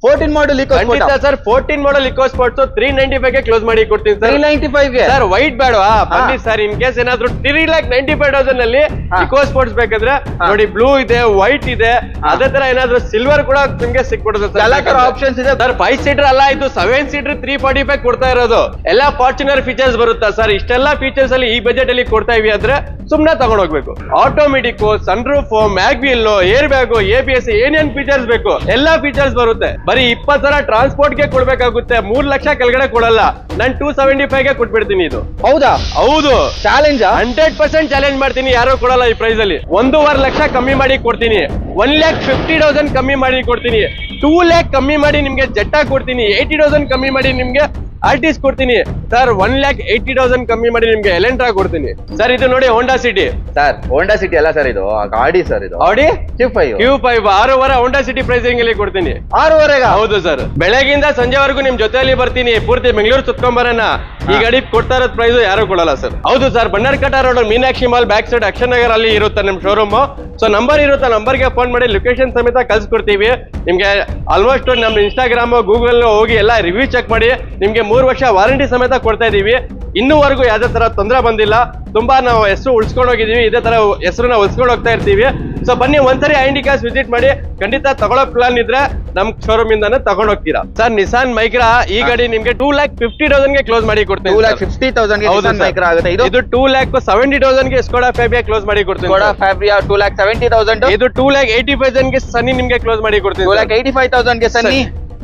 14 ಮಾಡಲ್ eco sport sir 14 ಮಾಡಲ್ eco sports 395 ಗೆ close ಮಾಡಿ ಕೊಡ್ತೀನಿ ಸರ್. 395 ಗೆ ಸರ್ ವೈಟ್ ಬೇಡವಾ ಬನ್ನಿ ಸರ್. ಇನ್ ಕೇಸ್ ಏನಾದ್ರು 3,95,000 ಅಲ್ಲಿ ಇಕೋ ಸ್ಪೋರ್ಟ್ಸ್ ಬೇಕಾದ್ರೆ ನೋಡಿ ಬ್ಲೂ ಇದೆ ವೈಟ್ ಇದೆ ಅದೇ ತರ ಏನಾದ್ರು ಸಿಲ್ವರ್ ಕೂಡ ನಿಮ್ಗೆ ಸಿಕ್ಬಿಡುತ್ತೆ ಸರ್. ಎಲ್ಲಾ ತರ ಆಪ್ಷನ್ಸ್ ಇದೆ ಸರ್. 5 ಸೀಟರ್ ಅಲ್ಲ ಇದು 7 ಸೀಟರ್ 345 ಕೊಡ್ತಾ ಇರೋದು. ಎಲ್ಲಾ ಫಾರ್ಚುನರ್ ಫೀಚರ್ಸ್ ಬರುತ್ತಾ ಸರ್. ಇಷ್ಟೆಲ್ಲಾ ಫೀಚರ್ಸ್ ಅಲ್ಲಿ ಈ ಬಜೆಟ್ ಅಲ್ಲಿ ಕೊಡ್ತಾ ಇವಿ ಅಂದ್ರೆ ಸುಮ್ನೆ ತಗೊಂಡ್ ಹೋಗ್ಬೇಕು. Automatic, sunroof, mag wheel, air bag, ABS ಏನೇನ್ ಫೀಚರ್ಸ್ ಬೇಕು ಎಲ್ಲಾ ಫೀಚರ್ಸ್ ಬರುತ್ತೆ. ಬರೀ 20,000 ಟ್ರಾನ್ಸ್ಪೋರ್ಟ್ ಗೆ ಕೊಡ್ಬೇಕಾಗುತ್ತೆ. 3 ಲಕ್ಷ ಕೆಳಗಡೆ ಕೊಡಲ್ಲ. ನಾನು 275 ಗೆ ಕೊಟ್ಬಿಡ್ತೀನಿ. ಇದು ಹೌದಾ? ಹೌದು. ಚಾಲೆಂಜ್ 100% ಚಾಲೆಂಜ್ ಮಾಡ್ತೀನಿ. ಯಾರು ಕೊಡಲ್ಲ ಈ ಪ್ರೈಸ್ ಅಲ್ಲಿ. 1.5 ಲಕ್ಷ ಕಮ್ಮಿ ಮಾಡಿ ಕೊಡ್ತೀನಿ. 1,50,000 ಕಮ್ಮಿ ಮಾಡಿ ಕೊಡ್ತೀನಿ. 2 lakh ಕಮ್ಮಿ ಮಾಡಿ ನಿಮ್ಗೆ ಜೆಟ್ಟಾ ಕೊಡ್ತೀನಿ. 80,000 ಕಮ್ಮಿ ಮಾಡಿ ನಿಮ್ಗೆ ಆರ್ಟಿಸ್ ಕೊಡ್ತೀನಿ ಸರ್. 1,80,000 ಕಮ್ಮಿ ಮಾಡಿ ನಿಮ್ಗೆ ಎಲೆಂಟ್ರಾ ಕೊಡ್ತೀನಿ ಸರ್. ಇದು ನೋಡಿ Honda City sir. Honda City ಅಲ್ಲ ಸರ್, ಇದು ಗಾಡಿ ಸರ್. ಇದು ಆಡಿ Q5 6.5 ಹೋಂಡಾ ಸಿಟಿ ಪ್ರೈಸಿಂಗ್ ಅಲ್ಲಿ ಕೊಡ್ತೀನಿ. 6.5 ಹೌದು ಸರ್. ಬೆಳಗಿಂದ ಸಂಜೆವರೆಗೂ ನಿಮ್ ಜೊತೆಯಲ್ಲಿ ಬರ್ತೀನಿ. ಪೂರ್ತಿ ಬೆಂಗಳೂರು ಸುತ್ಕೊಂಡ್ ಬರೋಣ. ಈ ಗಾಡಿ ಕೊಡ್ತಾ ಇರೋದ್ ಪ್ರೈಸ್ ಯಾರು ಕೊಡಲ್ಲ ಸರ್. ಹೌದು sir. Bannerghatta road Meenakshi mall back side Akshara Nagar ಅಲ್ಲಿ ಇರುತ್ತೆ ನಿಮ್ ಶೋರೂಮ್. ಸೊ ನಂಬರ್ ಇರುತ್ತೆ, ನಂಬರ್ಗೆ ಫೋನ್ ಮಾಡಿ ಲೊಕೇಶನ್ ಸಮೇತ ಕಳ್ಸಿಕೊಡ್ತೀವಿ ನಿಮ್ಗೆ. ಆಲ್ಮೋಸ್ಟ್ ನಮ್ ಇನ್ಸ್ಟಾಗ್ರಾಮ್ ಗೂಗಲ್ ಹೋಗಿ ಎಲ್ಲ ರಿವ್ಯೂ ಚೆಕ್ ಮಾಡಿ ನಿಮ್ಗೆ 3 ವರ್ಷ ವಾರಂಟಿ ಸಮೇತ ಕೊಡ್ತಾ ಇದೀವಿ. ಇನ್ನೂವರೆಗೂ ಯಾವ್ದೇ ತರ ತೊಂದರೆ ಬಂದಿಲ್ಲ. ತುಂಬಾ ನಾವು ಹೆಸರು ಉಳಿಸ್ಕೊಂಡು ಹೋಗಿದೀವಿ. ಇದೇ ತರ ಹೆಸರನ್ನ ಉಳಿಸ್ಕೊಂಡು ಹೋಗ್ತಾ ಇರ್ತೀವಿ. ಸೊ ಬನ್ನಿ ಒಂದ್ಸರಿ ಐಂಡಿಕಾಸ್ ವಿಸಿಟ್ ಮಾಡಿ. ಖಂಡಿತ ತಗೊಳ್ಳೋ ಪ್ಲಾನ್ ಇದ್ರೆ ನಮ್ ಶೋರೂಮ್ ಇಂದಾನೆ ತಗೊಂಡ್ ಹೋಗ್ತೀರಾ ಸರ್. ನಿಸಾನ್ ಮೈಕ್ರಾ ಈ ಗಾಡಿ ನಿಮ್ಗೆ 2,50,000 ಗೆ ಕ್ಲೋಸ್ ಮಾಡಿ ಕೊಡ್ತೀನಿ. 2,50,000 ಗೆ ನಿಸಾನ್ ಮೈಕ್ರಾ ಆಗುತ್ತೆ. ಇದು 2,70,000 ಗೆ ಸ್ಕೋಡಾ ಫ್ಯಾಬಿಯಾ ಕ್ಲೋಸ್ ಮಾಡಿ ಕೊಡ್ತೀನಿ. Skoda Fabia 2,70,000. ಇದು 2,85,000 ಗೆ ಸನ್ನಿ ನಿಮ್ಗೆ ಕ್ಲೋಸ್ ಮಾಡಿ ಕೊಡ್ತೀನಿ. 2,85,000 ಗೆ ಸನ್ನಿ.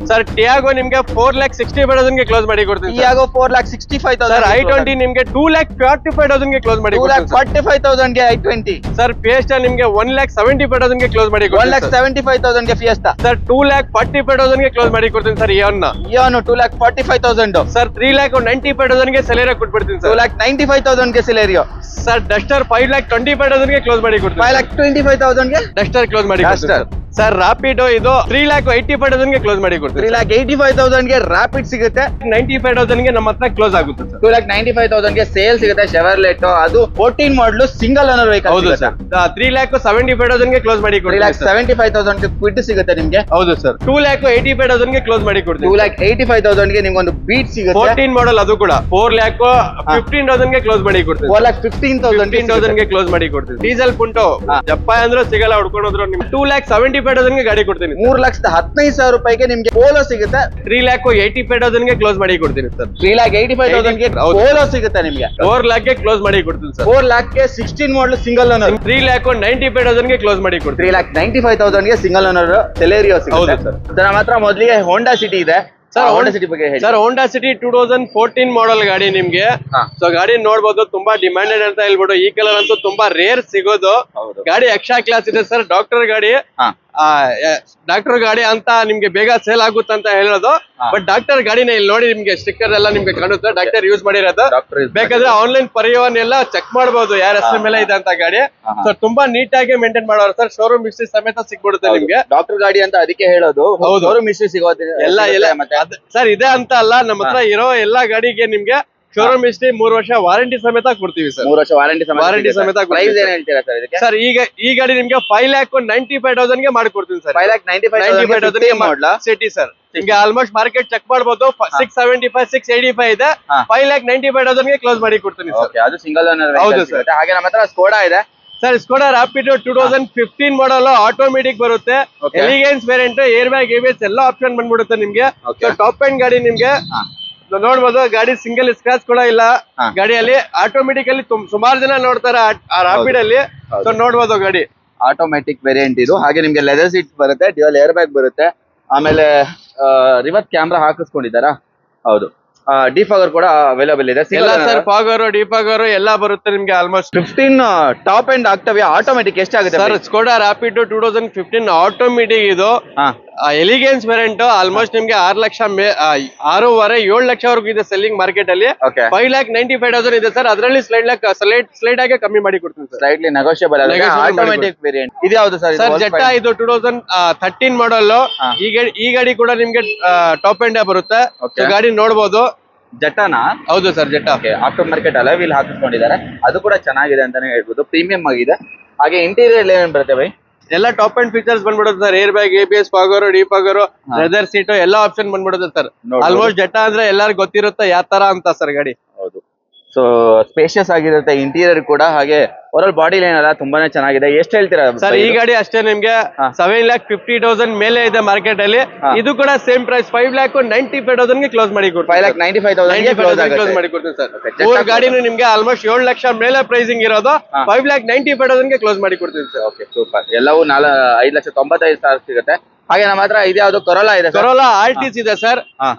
ಸರ್ ಟಿಯಾಗೋ ನಿಮ್ಗೆ 4,65,000 ಗೆ ಕ್ಲೋಸ್ ಮಾಡಿ ಕೊಡ್ತೀನಿ. ಟಿಯಾಗೋ 4,65,000. ಸರ್ i20 ನಿಮ್ಗೆ 2,45,000 ಗೆ ಕ್ಲೋಸ್ ಮಾಡಿ ಕೊಡ್ತೀನಿ. 2,45,000 ಗೆ i20. ಸರ್ ಫಿಯೆಸ್ಟಾ ನಿಮ್ಗೆ 1,75,000 ಗೆ ಕ್ಲೋಸ್ ಮಾಡಿ ಕೊಡ್ತೀನಿ. 1,75,000 ಗೆ ಫಿಯೆಸ್ಟಾ. ಸರ್ 2,45,000 ಗೆ ಕ್ಲೋಸ್ ಮಾಡಿ ಕೊಡ್ತೀನಿ ಸರ್. ಇಯಾನ್ 2,45,000. ಸರ್ 3,95,000 ಗೆ ಸೆಲೆರಿಯೋ ಕೊಟ್ಬಿಡ್ತೀನಿ ಸರ್. 2,95,000 ಗೆ ಸೆಲೆರಿಯೋ. ಸರ್ ಡಸ್ಟರ್ 5,25,000 ಗೆ ಕ್ಲೋಸ್ ಮಾಡಿ ಕೊಡ್ತೀನಿ. 5,25,000 ಗೆ ಡಸ್ಟರ್ ಕ್ಲೋಸ್ ಮಾಡಿ ಕೊಡ್ತೀನಿ. ಸರ್ ರಾಪಿಡೋ ಇದು 3,85,000 ಗೆ ಕ್ಲೋಸ್ ಮಾಡಿ ಕೊಡ್ತೀನಿ. 3,85,000 ಗೆ ರಾಪಿಡ್ ಸಿಗುತ್ತೆ. 95,000 ಗೆ ನಮ್ಮ ಹತ್ರ ಕ್ಲೋಸ್ ಆಗುತ್ತೆ ಸರ್. 2,95,000 ಗೆ ಸೇಲ್ ಸಿಗುತ್ತೆ. ಶೆವರ್ಲೆಟ್ ಅದು 14 ಮಾಡಲು ಸಿಂಗಲ್ ಓನರ್ ವೆಹಿಕಲ್. ಹೌದು ಸರ್. 3,75,000 ಗೆ ಕ್ಲೋಸ್ ಮಾಡಿ ಕೊಡ್ತೀನಿ. 3,75,000 ಗೆ ಕ್ವಿಡ್ ಸಿಗುತ್ತೆ ನಿಮ್ಗೆ. ಹೌದು ಸರ್. 2,85,000 ಗೆ ಕ್ಲೋಸ್ ಮಾಡಿ ಕೊಡ್ತೀನಿ. 2,85,000 ಗೆ ನಿಮ್ಗೆ ಒಂದು ಬೀಟ್ ಸಿಗುತ್ತೆ. 14 ಮಾಡಲ್ ಅದು ಕೂಡ 4,15,000 ಗೆ ಕ್ಲೋಸ್ ಮಾಡಿ ಕೊಡ್ತೀನಿ. 4,15,000 ಗೆ ಕ್ಲೋಸ್ ಮಾಡಿ ಕೊಡ್ತೀನಿ. ಡೀಸೆಲ್ ಪುಂಟೋ ಜಪ್ಪ ಅಂದ್ರೆ ಸಿಗಲ್ಲ, ಹುಡ್ಕೊಂಡು ಹೋದ್ರು ನಿಮ್ಗೆ 2,75,000 ಗೆ ಗಾಡಿ ಕೊಡ್ತೀನಿ. 3,15,000 ರೂಪಾಯಿಗೆ ನಿಮ್ಗೆ ಪೋಲೋ ಸಿಗುತ್ತೆ. 3,85,000 ಗೆ ಕ್ಲೋಸ್ ಮಾಡಿ ಕೊಡ್ತೀನಿ ಸರ್. 3,85,000 ಗೆ ಪೋಲೋ ಸಿಗುತ್ತೆ ನಿಮ್ಗೆ. 4 lakh ಗೆ ಕ್ಲೋಸ್ ಮಾಡಿ ಕೊಡ್ತೀನಿ ಸರ್. 4 lakh ಗೆ 16 ಮಾಡಲ್ ಸಿಂಗಲ್ ಓನರ್. 3,95,000 ಗೆ ಕ್ಲೋಸ್ ಮಾಡಿ ಕೊಡ್ತೀನಿ. 3,95,000 ಗೆ ಸಿಂಗಲ್ ಓನರ್ ಸೆಲೆರಿಯೋ ಸಿಗುತ್ತೆ ಸರ್. ನಮ್ಮ ಹತ್ರ ಮೊದಲಿಗೆ ಹೋಂಡಾ ಸಿಟಿ ಇದೆ ಸರ್. ಹೋಂಡಾ ಸಿಟಿ ಬಗ್ಗೆ ಹೇಳಿ ಸರ್. ಹೋಂಡಾ ಸಿಟಿ 2014 ಮಾಡಲ್ ಗಾಡಿ ನಿಮ್ಗೆ. ಸೊ ಗಾಡಿ ನೋಡ್ಬೋದು, ತುಂಬಾ ಡಿಮ್ಯಾಂಡೆಡ್ ಅಂತ ಹೇಳ್ಬೋದು. ಈ ಕಲರ್ ಅಂತೂ ತುಂಬಾ ರೇರ್ ಸಿಗೋದು ಗಾಡಿ. ಎಕ್ಸ್ಟ್ರಾ ಕ್ಲಾಸ್ ಇದೆ ಸರ್. ಡಾಕ್ಟರ್ ಗಾಡಿ ಅಂತ ನಿಮ್ಗೆ ಬೇಗ ಸೇಲ್ ಆಗುತ್ತೆ ಅಂತ ಹೇಳೋದು. ಬಟ್ ಡಾಕ್ಟರ್ ಗಾಡಿನೇ ಇಲ್ಲಿ ನೋಡಿ ನಿಮ್ಗೆ ಸ್ಟಿಕ್ಕರ್ ಎಲ್ಲ ನಿಮ್ಗೆ ಕಾಣುತ್ತೆ. ಡಾಕ್ಟರ್ ಯೂಸ್ ಮಾಡಿರೋದು. ಬೇಕಾದ್ರೆ ಆನ್ಲೈನ್ ಪರಿವಹನ ಎಲ್ಲ ಚೆಕ್ ಮಾಡಬಹುದು ಯಾರ ಹೆಸರು ಮೇಲೆ ಇದೆ ಅಂತ ಗಾಡಿ. ಸೊ ತುಂಬಾ ನೀಟಾಗಿ ಮೇಂಟೈನ್ ಮಾಡೋರು ಸರ್. ಶೋರೂಮ್ ಹಿಸ್ಟ್ರಿ ಸಮೇತ ಸಿಕ್ಬಿಡುತ್ತೆ ನಿಮ್ಗೆ. ಡಾಕ್ಟರ್ ಗಾಡಿ ಅಂತ ಅದಕ್ಕೆ ಹೇಳೋದು. ಶೋರೂಮ್ ಹಿಸ್ಟ್ರಿ ಸಿಗೋದು ಎಲ್ಲ ಸರ್. ಇದೆ ಅಂತ ಅಲ್ಲ, ನಮ್ಮ ಹತ್ರ ಇರೋ ಎಲ್ಲಾ ಗಾಡಿಗೆ ನಿಮ್ಗೆ ಶೋರೂಮ್ ಹಿಸ್ಟ್ರಿ 3 ವರ್ಷ ವಾರಂಟಿ ಸಮೇತ ಕೊಡ್ತೀವಿ ಸರ್. 3 ವರ್ಷ ವಾರಂಟಿ ಸಮೇತ. ಪ್ರೈಸ್ ಏನ್ ಹೇಳ್ತೀರಾ ಸರ್ ಇದಕ್ಕೆ? ಸರ್ ಈಗ ಈ ಗಾಡಿ ನಿಮ್ಗೆ 5,95,000 ಗೆ ಮಾಡ್ಕೊಡ್ತೀನಿ ಸರ್. 5,95,000 ಗೆ ಮಾಡಲಾ ಸಿಟಿ ಸರ್. ನಿಮ್ಗೆ ಆಲ್ಮೋಸ್ಟ್ ಮಾರ್ಕೆಟ್ ಚೆಕ್ ಮಾಡಬಹುದು. 675 685 ಇದೆ. 5,95,000 ಗೆ ಕ್ಲೋಸ್ ಮಾಡಿ ಕೊಡ್ತೀನಿ ಸರ್. ಅದು ಸಿಂಗಲ್ ಓನರ್. ಹೌದು ಸರ್. ಹಾಗೆ ನಮ್ಮ ಹತ್ರ ಸ್ಕೋಡಾ ಇದೆ ಸರ್. ಸ್ಕೋಡಾ ರಾಪಿಡೋ 2015 ಮಾಡಲ್ ಆಟೋಮೆಟಿಕ್ ಬರುತ್ತೆ. Elegance variant, air bag, ABS ಎಲ್ಲ ಆಪ್ಷನ್ ಬಂದ್ಬಿಡುತ್ತೆ ನಿಮ್ಗೆ. ಟಾಪ್ ಎಂಡ್ ಗಾಡಿ ನಿಮ್ಗೆ ನೋಡ್ಬೋದು. ಗಾಡಿ ಸಿಂಗಲ್ ಸ್ಕ್ರಾಚ್ ಕೂಡ ಇಲ್ಲ ಗಾಡಿಯಲ್ಲಿ. ಆಟೋಮೆಟಿಕಲಿ ಸುಮಾರು ಜನ ನೋಡ್ತಾರೆ ಆ ರಾಪಿಡ್ ಅಲ್ಲಿ. ಸೊ ನೋಡ್ಬೋದು ಗಾಡಿ ಆಟೋಮೆಟಿಕ್ ವೇರಿಯಂಟ್ ಇದು. ಹಾಗೆ ನಿಮ್ಗೆ ಲೆದರ್ ಸೀಟ್ ಬರುತ್ತೆ, ಡ್ಯುಯಲ್ ಏರ್ ಬ್ಯಾಗ್ ಬರುತ್ತೆ. ಆಮೇಲೆ ರಿವರ್ಸ್ ಕ್ಯಾಮ್ರಾ ಹಾಕಿಸ್ಕೊಂಡಿದ್ದಾರಾ? ಹೌದು. ಡಿಫಾಗರ್ ಕೂಡ ಅವೈಲೇಬಲ್ ಇದೆ. ಸರ್ ಫಾಗರ್ ಡಿಫಾಗರ್ ಎಲ್ಲ ಬರುತ್ತೆ ನಿಮ್ಗೆ. ಆಲ್ಮೋಸ್ಟ್ 15 ಟಾಪ್ ಅಂಡ್ ಆಕ್ಟಿವಿಯಾ ಆಟೋಮೆಟಿಕ್ ಎಷ್ಟಾಗುತ್ತೆ ಸರ್? ಸ್ಕೋಡಾ ರಾಪಿಡ್ 2015 ಆಟೋಮೆಟಿಕ್ ಇದು. ಎಲಿಗೆನ್ಸ್ ವೇರಿಯಂಟ್ ಆಲ್ಮೋಸ್ಟ್ ನಿಮ್ಗೆ 6 ಲಕ್ಷ 6.5 7 ಲಕ್ಷವರೆಗೂ ಇದೆ ಸೆಲ್ಲಿಂಗ್ ಮಾರ್ಕೆಟ್ ಅಲ್ಲಿ. 5,95,000 ಇದೆ ಸರ್. ಅದರಲ್ಲಿ ಸ್ಲೈಡ್ ಆಗಿ ಕಮ್ಮಿ ಮಾಡಿ ಕೊಡ್ತೀನಿ sir. Slightly negotiable automatic variant. ಇದು ಯಾವುದು ಸರ್? ಸರ್ ಜೆಟ್ಟಾ ಇದು 2013 ಮಾಡಲ್. ಈ ಗಾಡಿ ಕೂಡ ನಿಮ್ಗೆ ಟಾಪ್ ಎಂಡ್ ಬರುತ್ತೆ. ಗಾಡಿ ನೋಡ್ಬೋದು. ಜೆಟ್ಟಾನಾ? ಹೌದು ಸರ್ ಜೆಟ್ಟಾ. ಆಫ್ಟರ್ ಮಾರ್ಕೆಟ್ ಅಲ್ಲ ವೀಲ್ ಹಾಕಿಸ್ಕೊಂಡಿದ್ದಾರೆ. ಅದು ಕೂಡ ಚೆನ್ನಾಗಿದೆ ಅಂತಾನೆ ಹೇಳ್ಬೋದು. ಪ್ರೀಮಿಯಂ ಆಗಿದೆ. ಹಾಗೆ ಇಂಟೀರಿಯರ್ ಏನೇನು ಬರುತ್ತೆ ಬೈ? ಎಲ್ಲ ಟಾಪ್ ಅಂಡ್ ಫೀಚರ್ಸ್ ಬಂದ್ಬಿಡುತ್ತೆ sir. Air bag, ABS, fogger, defogger, leather seat ಎಲ್ಲ ಆಪ್ಷನ್ ಬಂದ್ಬಿಡುತ್ತೆ ಸರ್. ಆಲ್ಮೋಸ್ಟ್ ಜೆಟಾ ಅಂದ್ರೆ ಎಲ್ಲರಿಗೂ ಗೊತ್ತಿರುತ್ತೆ ಯಾವ ತರ ಅಂತ ಸರ್ ಗಾಡಿ. ಹೌದು. ಸೊ ಸ್ಪೇಷಿಯಸ್ ಆಗಿರುತ್ತೆ ಇಂಟೀರಿಯರ್ ಕೂಡ, ಹಾಗೆ ಓವರಾಲ್ ಬಾಡಿ ಲೈನ್ ಎಲ್ಲ ತುಂಬಾನೇ ಚೆನ್ನಾಗಿದೆ. ಎಷ್ಟು ಹೇಳ್ತೀರಾ ಸರ್ ಈ ಗಾಡಿ ಅಷ್ಟೇ ನಿಮ್ಗೆ 7,50,000 ಮೇಲೆ ಇದೆ ಮಾರ್ಕೆಟ್ ಅಲ್ಲಿ. ಇದು ಕೂಡ ಸೇಮ್ ಪ್ರೈಸ್ 5,95,000 ಗೆ ಕ್ಲೋಸ್ ಮಾಡಿ ಕೊಡ್ತೀವಿ. 5,95,000 ಕ್ಲೋಸ್ ಮಾಡಿ ಕೊಡ್ತೀನಿ ಸರ್. ಮೂರು ಗಾಡಿನೂ ನಿಮ್ಗೆ ಆಲ್ಮೋಸ್ಟ್ 7 ಲಕ್ಷ ಮೇಲೆ ಪ್ರೈಸಿಂಗ್ ಇರೋದು 5,95,000 ಗೆ ಕ್ಲೋಸ್ ಮಾಡಿ ಕೊಡ್ತೀನಿ ಸರ್. Okay super. ಎಲ್ಲವೂ 5,95,000 ಸಿಗುತ್ತೆ. ಹಾಗೆ ನಮ್ಮ ಹತ್ರ ಇದ್ಯಾವುದು ಕೊರೋಲಾ ಇದೆ, ಕೊರೋಲಾ ಆರ್ಟಿಸ್ ಇದೆ ಸರ್.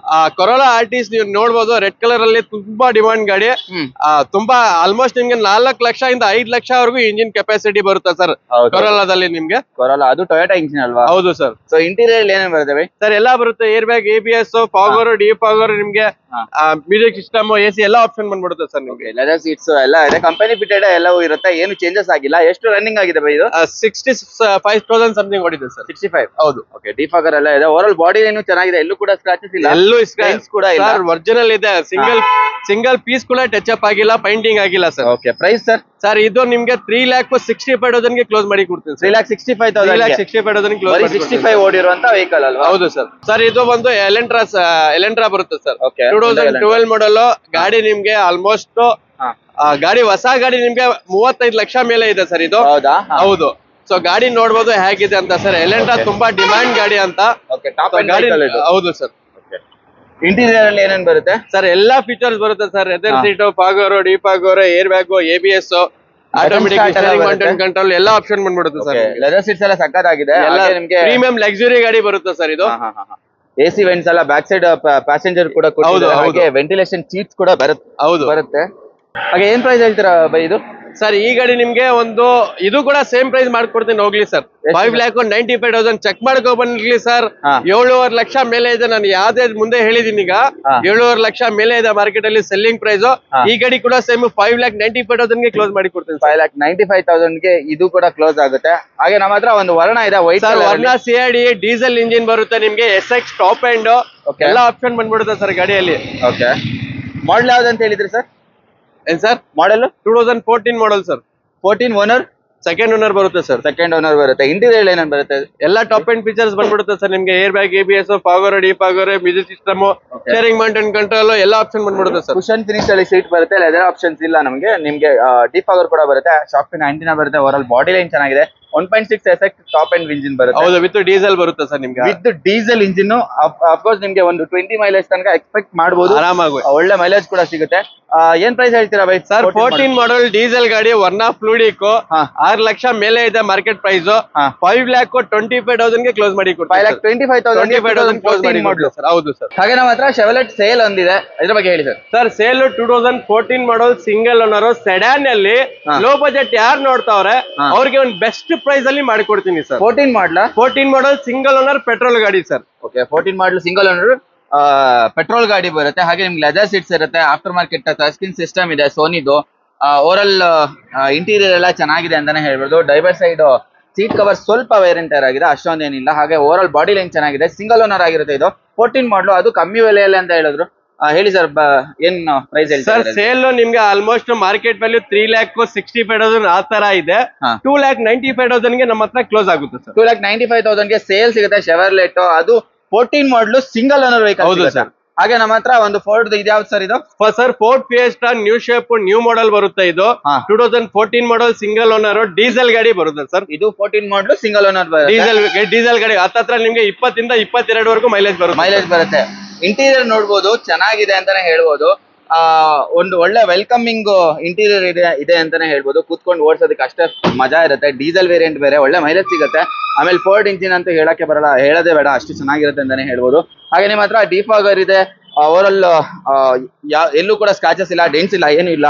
ಕೊರೋಲಾ ಆರ್ಟಿಸ್ ನೀವು ನೋಡ್ಬೋದು, ರೆಡ್ ಕಲರ್ ಅಲ್ಲಿ ತುಂಬಾ ಡಿಮಾಂಡ್ ಗಾಡಿ. ತುಂಬಾ ಆಲ್ಮೋಸ್ಟ್ ನಿಮ್ಗೆ 4 ಲಕ್ಷದಿಂದ 5 ಲಕ್ಷವರೆಗೂ ಇಂಜಿನ್ ಕೆಪಾಸಿಟಿ ಬರುತ್ತೆ ಸರ್ ಕೊರೋಲಾದಲ್ಲಿ ನಿಮ್ಗೆ. ಕೊರೋಲಾ ಅದು ಟೊಯೋಟಾ ಇಂಜಿನ್ ಅಲ್ವಾ? ಹೌದು ಸರ್. ಸೊ ಇಂಟೀರಿಯರ್ ಏನೇನು ಬರ್ತವೆ ಸರ್? ಎಲ್ಲ ಬರುತ್ತೆ. Air bag, ABS, fogger, defogger, ನಿಮ್ಗೆ ಮ್ಯೂಸಿಕ್ ಸಿಸ್ಟಮ್, AC ಎಲ್ಲ ಆಪ್ಷನ್ ಬಂದ್ಬಿಡುತ್ತೆ ಸರ್ ನಿಮ್ಗೆ. ಲೆದರ್ ಸೀಟ್ಸ್ ಎಲ್ಲ ಇದೆ, ಕಂಪನಿ ಫಿಟೆಡ್ ಎಲ್ಲವೂ ಇರುತ್ತೆ, ಏನು ಚೇಂಜಸ್ ಆಗಿಲ್ಲ. ಎಷ್ಟು ರನ್ನಿಂಗ್ ಆಗಿದೆ ಬೈ ಇದು? 65,000 ಸಮಥಿಂಗ್ ಓಡಿದೆ ಸರ್. 65. ಹೌದು. ಓಕೆ, ಡಿಫಾಗರ್ ಎಲ್ಲ ಇದೆ. ಓವರಾಲ್ ಬಾಡಿ ಏನು ಚೆನ್ನಾಗಿದೆ, ಎಲ್ಲೂ ಕೂಡ ಸ್ಕ್ರಾಚಸ್ ಇಲ್ಲ, ಎಲ್ಲೂ ಕೂಡ ಇಲ್ಲ. ಒರಿಜಿನಲ್ ಇದೆ. ಸಿಂಗಲ್ ಪೀಸ್ ಕೂಡ ಟಚ್ ಅಪ್ ಆಗಿಲ್ಲ, ಪೈಂಟಿಂಗ್ ಆಗಿಲ್ಲ sir. Okay, price sir? Sir ಇದು ನಿಮ್ಗೆ 3,65,000 ಗೆ ಕ್ಲೋಸ್ ಮಾಡಿ ಕೊಡ್ತೀನಿ. 3,65,000 ಕ್ಲೋಸ್ ಮಾಡಿ 65 ಓಡಿರುವಂತ ವೆಹಿಕಲ್ ಅಲ್ವಾ? ಹೌದು ಸರ್. ಸರ್ ಇದು ಒಂದು ಎಲೆಂಟ್ರಾ ಬರುತ್ತೆ ಸರ್. ಓಕೆ, 2012 ಮಾಡಲ್ ಗಾಡಿ. ನಿಮ್ಗೆ ಆಲ್ಮೋಸ್ಟ್ ಗಾಡಿ ಹೊಸ ಗಾಡಿ ನಿಮ್ಗೆ 35 ಲಕ್ಷ ಮೇಲೆ ಇದೆ ಸರ್ ಇದು. ಹೌದಾ? ಹೌದು. ಸೊ ಗಾಡಿ ನೋಡ್ಬೋದು ಹೇಗಿದೆ ಅಂತ ಸರ್. ಎಲೆಂಟ್ರಾ ತುಂಬಾ ಡಿಮ್ಯಾಂಡ್ ಗಾಡಿ ಅಂತ. ಗಾಡಿ. ಹೌದು ಸರ್. ಇಂಟೀರಿಯರ್ ಅಲ್ಲಿ ಏನೇನ್ ಬರುತ್ತೆ ಸರ್? ಎಲ್ಲಾ ಫೀಚರ್ಸ್ ಬರುತ್ತೆ sir. Leather seat, fogger, defogger, air bag, ABS, automatic control ಎಲ್ಲ ಆಪ್ಷನ್ ಬಂದ್ಬಿಡುತ್ತೆ ಸರ್. ಲೆದರ್ ಸೀಟ್ಸ್ ಎಲ್ಲ ಸಕ್ಕತ್ತಾಗಿದೆ. ನಿಮ್ಗೆ ಪ್ರೀಮಿಯಂ ಲಕ್ಸುರಿ ಗಾಡಿ ಬರುತ್ತೆ ಸರ್ ಇದು. AC ವೆಂಟ್ಸ್ ಎಲ್ಲ ಬ್ಯಾಕ್ ಸೈಡ್ ಪ್ಯಾಸೆಂಜರ್ ಕೂಡ ಹಾಗೆ ವೆಂಟಿಲೇಷನ್ ಸೀಟ್ಸ್ ಕೂಡ ಬರುತ್ತೆ. ಹಾಗೆ ಏನ್ ಪ್ರೈಸ್ ಹೇಳ್ತೀರಾ ಬೈ ಇದು? ಸರ್ ಈ ಗಾಡಿ ನಿಮ್ಗೆ ಇದು ಕೂಡ ಸೇಮ್ ಪ್ರೈಸ್ ಮಾಡ್ಕೊಡ್ತೀನಿ, ಹೋಗ್ಲಿ ಸರ್. 5,95,000 ಚೆಕ್ ಮಾಡ್ಕೊ ಬನ್ನಿ ಸರ್. 7.5 ಲಕ್ಷ ಮೇಲೆ ಇದೆ. ನಾನು ಯಾವ್ದೇ ಮುಂದೆ ಹೇಳಿದೀನಿ ಈಗ 7.5 ಲಕ್ಷ ಮೇಲೆ ಇದೆ ಮಾರ್ಕೆಟ್ ಅಲ್ಲಿ ಸೆಲ್ಲಿಂಗ್ ಪ್ರೈಸ್. ಈ ಗಾಡಿ ಕೂಡ ಸೇಮ್ 5,95,000 ಗೆ ಕ್ಲೋಸ್ ಮಾಡಿ ಕೊಡ್ತೀನಿ. 5,95,000 ಗೆ ಇದು ಕೂಡ ಕ್ಲೋಸ್ ಆಗುತ್ತೆ. ಹಾಗೆ ನಮ್ಮ ಹತ್ರ ಒಂದು ವರ್ಣ ಇದೆ, ವೈಟ್ ಸರ್. ವರ್ಣ CID ಡೀಸೆಲ್ ಇಂಜಿನ್ ಬರುತ್ತೆ ನಿಮ್ಗೆ. SX ಟಾಪ್ ಎಂಡ್ ಎಲ್ಲ ಆಪ್ಷನ್ ಬಂದ್ಬಿಡುತ್ತೆ ಸರ್ ಗಾಡಿಯಲ್ಲಿ. ಓಕೆ, ಮಾಡಲ್ ಯಾವ್ದಂತ ಹೇಳಿದ್ರಿ ಸರ್? ಏನ್ sir model? 2014 model sir. 14 owner, second owner ಬರುತ್ತೆ ಸರ್. ಸೆಕೆಂಡ್ ಓನರ್ ಬರುತ್ತೆ. ಇಂಟೀರಿಯರ್ ಏನೇನ್ ಬರುತ್ತೆ? ಎಲ್ಲ ಟಾಪ್ ಅಂಡ್ ಫೀಚರ್ಸ್ ಬಂದ್ಬಿಡುತ್ತೆ ಸರ್ ನಿಮ್ಗೆ. Air bag, ABS, fogger, defogger, music system, steering mountain control ಎಲ್ಲ ಆಪ್ಷನ್ ಬಂದ್ಬಿಡುತ್ತೆ ಸರ್. ಕುಶನ್ ಫಿನಿಶ್ ಅಲ್ಲಿ ಸೀಟ್ ಬರುತ್ತೆ, ಲೆದರ್ ಆಪ್ಷನ್ಸ್ ಇಲ್ಲ ನಮಗೆ. ನಿಮ್ಗೆ ಡಿಫಾಗರ್ ಕೂಡ ಬರುತ್ತೆ, ಶಾರ್ಪ್ ಆಂಟಿನಾ ಬರುತ್ತೆ. ಓವರಾಲ್ ಬಾಡಿ ಲೈನ್ ಚೆನ್ನಾಗಿದೆ. 1.6 SX ಟಾಪ್ ಅಂಡ್ ಇಂಜಿನ್ ಬರುತ್ತೆ. ಹೌದು, ವಿತ್ ಡೀಸೆಲ್ ಬರುತ್ತೆ ಸರ್ ನಿಮ್ಗೆ. ವಿತ್ ಡೀಸೆಲ್ ಇಂಜಿನ್ ಅಫ್ಕೋರ್ಸ್ ನಿಮ್ಗೆ ಒಂದು 20 ಮೈಲೇಜ್ ತನಕ ಎಕ್ಸ್ಪೆಕ್ಟ್ ಮಾಡಬಹುದು ಆರಾಮಾಗಿ. ಒಳ್ಳೆ ಮೈಲೇಜ್ ಕೂಡ ಸಿಗುತ್ತೆ. ಏನ್ ಪ್ರೈಸ್ ಹೇಳ್ತೀರಾ ಬೈ? ಸರ್ 14 ಮಾಡಲ್ ಡೀಸೆಲ್ ಗಾಡಿ, ವರ್ನಾ ಫ್ಲೂಡಿಕ್, 6 ಲಕ್ಷ ಮೇಲೆ ಇದೆ ಮಾರ್ಕೆಟ್ ಪ್ರೈಸ್. 5,25,000 ಗೆ ಕ್ಲೋಸ್ ಮಾಡಿ ಕೊಡ್ತೀವಿ. 5,25,000 ಕ್ಲೋಸ್ ಮಾಡಿ ಕೊಡ್ತೀವಿ ಸರ್. ಹೌದು ಸರ್. ಹಾಗೆ ನಮ್ಮ ಹತ್ರ ಶೆವಲೆಟ್ ಸೇಲ್ ಒಂದಿದೆ, ಇದ್ರ ಬಗ್ಗೆ ಹೇಳಿ sir. Sir sale 2014 model single owner sedan ಅಲ್ಲಿ ಲೋ ಬಜೆಟ್ ಯಾರು ನೋಡ್ತಾವ್ರೆ ಅವ್ರಿಗೆ ಒಂದು ಬೆಸ್ಟ್ ಪ್ರೈಸ್ ಅಲ್ಲಿ ಮಾಡಿಕೊಡ್ತೀನಿ sir. 14 model single owner petrol ಗಾಡಿ sir. Okay, 14 model single owner petrol ಗಾಡಿ ಬರುತ್ತೆ. ಹಾಗೆ ನಿಮ್ಗೆ ಲೆದರ್ ಸೀಟ್ಸ್ ಇರುತ್ತೆ, after market touch screen system ಇದೆ ಸೋನಿದು. ಓವರಾಲ್ ಇಂಟೀರಿಯರ್ ಎಲ್ಲ ಚೆನ್ನಾಗಿದೆ ಅಂತಾನೆ ಹೇಳ್ಬೋದು. ಡ್ರೈವರ್ ಸೈಡ್ ಸೀಟ್ ಕವರ್ ಸ್ವಲ್ಪ ವೇರ್ ಅಂಡ್ ಟೈರ್ ಆಗಿದೆ, ಅಷ್ಟೊಂದೇನಿಲ್ಲ. ಹಾಗೆ ಓವರಾಲ್ ಬಾಡಿ ಲೈನ್ ಚೆನ್ನಾಗಿದೆ. ಸಿಂಗಲ್ ಓನರ್ ಆಗಿರುತ್ತೆ ಇದು. 14 ಮಾಡಲು, ಅದು ಕಮ್ಮಿ ಬೆಲೆಯಲ್ಲಿ ಅಂತ ಹೇಳಿದ್ರು. ಹೇಳಿ ಸರ್, ಏನ್ ಪ್ರೈಸ್ ಹೇಳಿ ಸರ್? ಸೇಲ್ ನಿಮ್ಗೆ ಆಲ್ಮೋಸ್ಟ್ ಮಾರ್ಕೆಟ್ ವ್ಯಾಲ್ಯೂ 3,65,000 ಆ ತರ ಇದೆ. 2,95,000 ಗೆ ನಮ್ಮ ಹತ್ರ ಕ್ಲೋಸ್ ಆಗುತ್ತೆ ಸರ್. 2,95,000 ಗೆ ಸೇಲ್ ಸಿಗುತ್ತೆ ಶೆವರ್ಲೆಟ್. ಅದು 14 ಮಾಡಲು ಸಿಂಗಲ್ ಓನರ್ ವೆಹಿಕಲ್. ಹೌದು ಸರ್. ಹಾಗೆ ನಮ್ಮ ಹತ್ರ ಒಂದು ಫೋರ್ಡ್ ಇದ್ಯಾವ್ದು ಸರ್ ಇದು? Sir Ford fiesta new shape new model ಬರುತ್ತೆ ಇದು. 2014 ಮಾಡಲ್ ಸಿಂಗಲ್ ಓನರ್ ಡೀಸೆಲ್ ಗಾಡಿ ಬರುತ್ತೆ ಸರ್. ಇದು 14 ಮಾಡಲು ಸಿಂಗಲ್ ಓನರ್ ಡೀಸೆಲ್ ಗಾಡಿ. ಹತ್ತತ್ರ ನಿಮ್ಗೆ 20 ಇಂದ 22 ವರೆಗೂ ಮೈಲೇಜ್ ಬರುತ್ತೆ. ಇಂಟೀರಿಯರ್ ನೋಡ್ಬೋದು, ಚೆನ್ನಾಗಿದೆ ಅಂತಾನೆ ಹೇಳ್ಬೋದು. ಒಂದು ಒಳ್ಳೆ ವೆಲ್ಕಮಿಂಗ್ ಇಂಟೀರಿಯರ್ ಇದೆ ಅಂತಾನೆ ಹೇಳ್ಬೋದು. ಕೂತ್ಕೊಂಡು ಓಡಿಸೋದಕ್ಕೆ ಅಷ್ಟೇ ಮಜಾ ಇರುತ್ತೆ. ಡೀಸೆಲ್ ವೇರಿಯಂಟ್ ಬೇರೆ, ಒಳ್ಳೆ ಮೈಲೇಜ್ ಸಿಗುತ್ತೆ. ಆಮೇಲೆ ಫೋರ್ಡ್ ಇಂಜಿನ್ ಅಂತ ಹೇಳಕ್ಕೆ ಬರಲ್ಲ, ಹೇಳೋದೇ ಬೇಡ, ಅಷ್ಟು ಚೆನ್ನಾಗಿರುತ್ತೆ ಅಂತಾನೆ ಹೇಳ್ಬೋದು. ಹಾಗೆ ನಿಮ್ಮ ಹತ್ರ ಡಿಫಾಗರ್ ಇದೆ. ಓವರಾಲ್ ಎಲ್ಲೂ ಕೂಡ ಸ್ಕ್ರಾಚಸ್ ಇಲ್ಲ, ಡೆಂಟ್ಸ್ ಇಲ್ಲ, ಏನು ಇಲ್ಲ.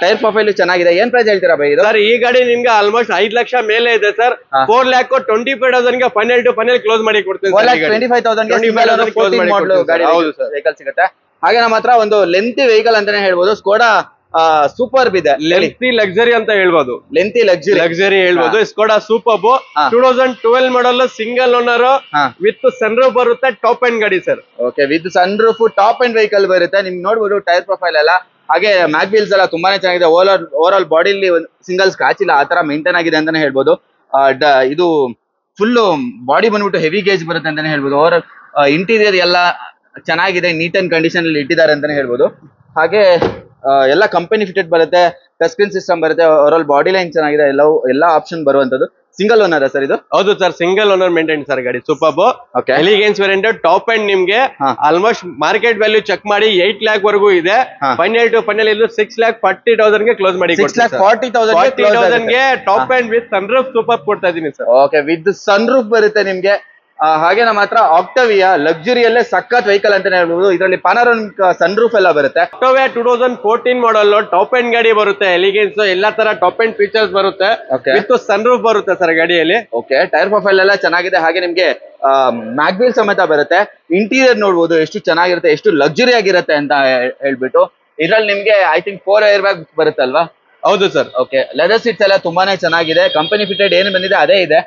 ಟೈರ್ ಪ್ರೊಫೈಲ್ ಚೆನ್ನಾಗಿದೆ. ಏನ್ ಪ್ರೈಸ್ ಹೇಳ್ತೀರಾ ಬೈ ಇದು? ಸರ್ ಈ ಗಾಡಿ ನಿಮ್ಗೆ ಆಲ್ಮೋಸ್ಟ್ 5 ಲಕ್ಷ ಮೇಲೆ ಇದೆ ಸರ್. 4,25,000 ಗೆ ಫೈನಲ್ ಟು ಫೈನಲ್ ಕ್ಲೋಸ್ ಮಾಡಿ ಕೊಡ್ತೀನಿ. 4,25,000 ಗಾಡಿ ವೆಹಿಕಲ್ ಸಿಗುತ್ತೆ. ಹಾಗೆ ನಮ್ಮ ಹತ್ರ ಒಂದು ಲೆಂತಿ ವೆಹಿಕಲ್ ಅಂತಾನೆ ಹೇಳ್ಬೋದು. ಸ್ಕೋಡಾ ಸೂಪರ್ಬ್ ಇದೆ, ಲೆಂತಿ ಲಕ್ಸರಿ ಅಂತ ಹೇಳ್ಬೋದು. ಲೆಂತಿ ಲಕ್ಸರಿ ಹೇಳ್ಬೋದು. Skoda Superb 2012 model single owner with sun roof ಬರುತ್ತೆ. ಟಾಪ್ ಎಂಡ್ ಗಾಡಿ sir. Okay, with sun roof top end vehicle ಬರುತ್ತೆ. ನಿಮ್ಗೆ ನೋಡ್ಬೋದು ಟೈರ್ ಪ್ರೊಫೈಲ್ ಎಲ್ಲ. ಹಾಗೆ ಮ್ಯಾಗ್ ವೀಲ್ಸ್ ಎಲ್ಲ ತುಂಬಾನೇ ಚೆನ್ನಾಗಿದೆ. ಓವರ್ ಆಲ್ ಬಾಡಿಲಿ ಸಿಂಗಲ್ ಸ್ಕ್ರಾಚ್ ಇಲ್ಲ, ಆ ತರ ಮೇಂಟೈನ್ ಆಗಿದೆ ಅಂತಾನೆ ಹೇಳ್ಬೋದು. ಇದು ಫುಲ್ ಬಾಡಿ ಬಂದ್ಬಿಟ್ಟು ಹೆವಿ ಗೇಜ್ ಬರುತ್ತೆ ಅಂತಾನೆ ಹೇಳ್ಬೋದು. ಓವರ್ ಇಂಟೀರಿಯರ್ ಎಲ್ಲ ಚೆನ್ನಾಗಿದೆ, ನೀಟ್ ಅಂಡ್ ಕಂಡೀಷನ್ ಅಲ್ಲಿ ಇಟ್ಟಿದ್ದಾರೆ ಅಂತಾನೆ ಹೇಳ್ಬೋದು. ಹಾಗೆ ಎಲ್ಲ ಕಂಪನಿ ಫಿಟೆಡ್ ಬರುತ್ತೆ, ಟಚ್ ಸ್ಕ್ರೀನ್ ಸಿಸ್ಟಮ್ ಬರುತ್ತೆ, ಓವರ್ ಬಾಡಿ ಲೈನ್ ಚೆನ್ನಾಗಿದೆ, ಎಲ್ಲ ಆಪ್ಷನ್ ಬರುವಂತದ್ದು. ಸಿಂಗಲ್ ಓನರ್ ಸರ್ ಇದು? ಹೌದು sir, single owner maintain sir ಗಾಡಿ. Super elegance variant top and ನಿಮ್ಗೆ ಆಲ್ಮೋಸ್ಟ್ ಮಾರ್ಕೆಟ್ ವ್ಯಾಲ್ಯೂ ಚೆಕ್ ಮಾಡಿ 8 lakh ವರೆಗೂ ಇದೆ. ಫೈನಲ್ ಟು ಫೈನಲ್ ಇದು 6,40,000 ಗೆ ಕ್ಲೋಸ್ ಮಾಡಿ 6,40,000 ಗೆ top end with sun roof super ಕೊಡ್ತಾ ಇದೀನಿ sir. Okay, with sun roof ಬರುತ್ತೆ ನಿಮ್ಗೆ. ಹಾಗೆ ನಮ್ಮ ಹತ್ರ ಆಕ್ಟವಿಯಾ ಲಕ್ಸುರಿಯಲ್ಲೇ ಸಖತ್ ವೆಹಿಕಲ್ ಅಂತಾನೆ ಹೇಳ್ಬೋದು. ಇದರಲ್ಲಿ ಪಾನೋರಾಮಿಕ್ ಸನ್ ರೂಫ್ ಎಲ್ಲ ಬರುತ್ತೆ. ಆಕ್ಟವಿಯಾ 2014 ಮಾಡಲ್ ಟಾಪ್ ಅಂಡ್ ಗಾಡಿ ಬರುತ್ತೆ. ಎಲಿಗೆನ್ಸ್ ಎಲ್ಲಾ ತರ ಟಾಪ್ ಅಂಡ್ ಫೀಚರ್ಸ್ ಬರುತ್ತೆ, ವಿತ್ ಸನ್ ರೂಫ್ ಬರುತ್ತೆ ಸರ್ ಗಾಡಿಯಲ್ಲಿ. ಓಕೆ, ಟೈರ್ ಪ್ರೊಫೈಲ್ ಎಲ್ಲ ಚೆನ್ನಾಗಿದೆ. ಹಾಗೆ ನಿಮ್ಗೆ ಮ್ಯಾಗ್ವೀಲ್ ಸಮೇತ ಬರುತ್ತೆ. ಇಂಟೀರಿಯರ್ ನೋಡ್ಬೋದು ಎಷ್ಟು ಚೆನ್ನಾಗಿರುತ್ತೆ, ಎಷ್ಟು ಲಕ್ಸುರಿ ಆಗಿರುತ್ತೆ ಅಂತ ಹೇಳ್ಬಿಟ್ಟು. ಇದ್ರಲ್ಲಿ ನಿಮ್ಗೆ ಐ ಥಿಂಕ್ 4 ಏರ್ ಬ್ಯಾಗ್ ಬರುತ್ತಲ್ವಾ? ಹೌದು ಸರ್. ಓಕೆ, ಲೆದರ್ ಸೀಟ್ಸ್ ಎಲ್ಲ ತುಂಬಾನೇ ಚೆನ್ನಾಗಿದೆ. ಕಂಪನಿ ಫಿಟೆಡ್ ಏನು ಬಂದಿದೆ ಅದೇ ಇದೆ.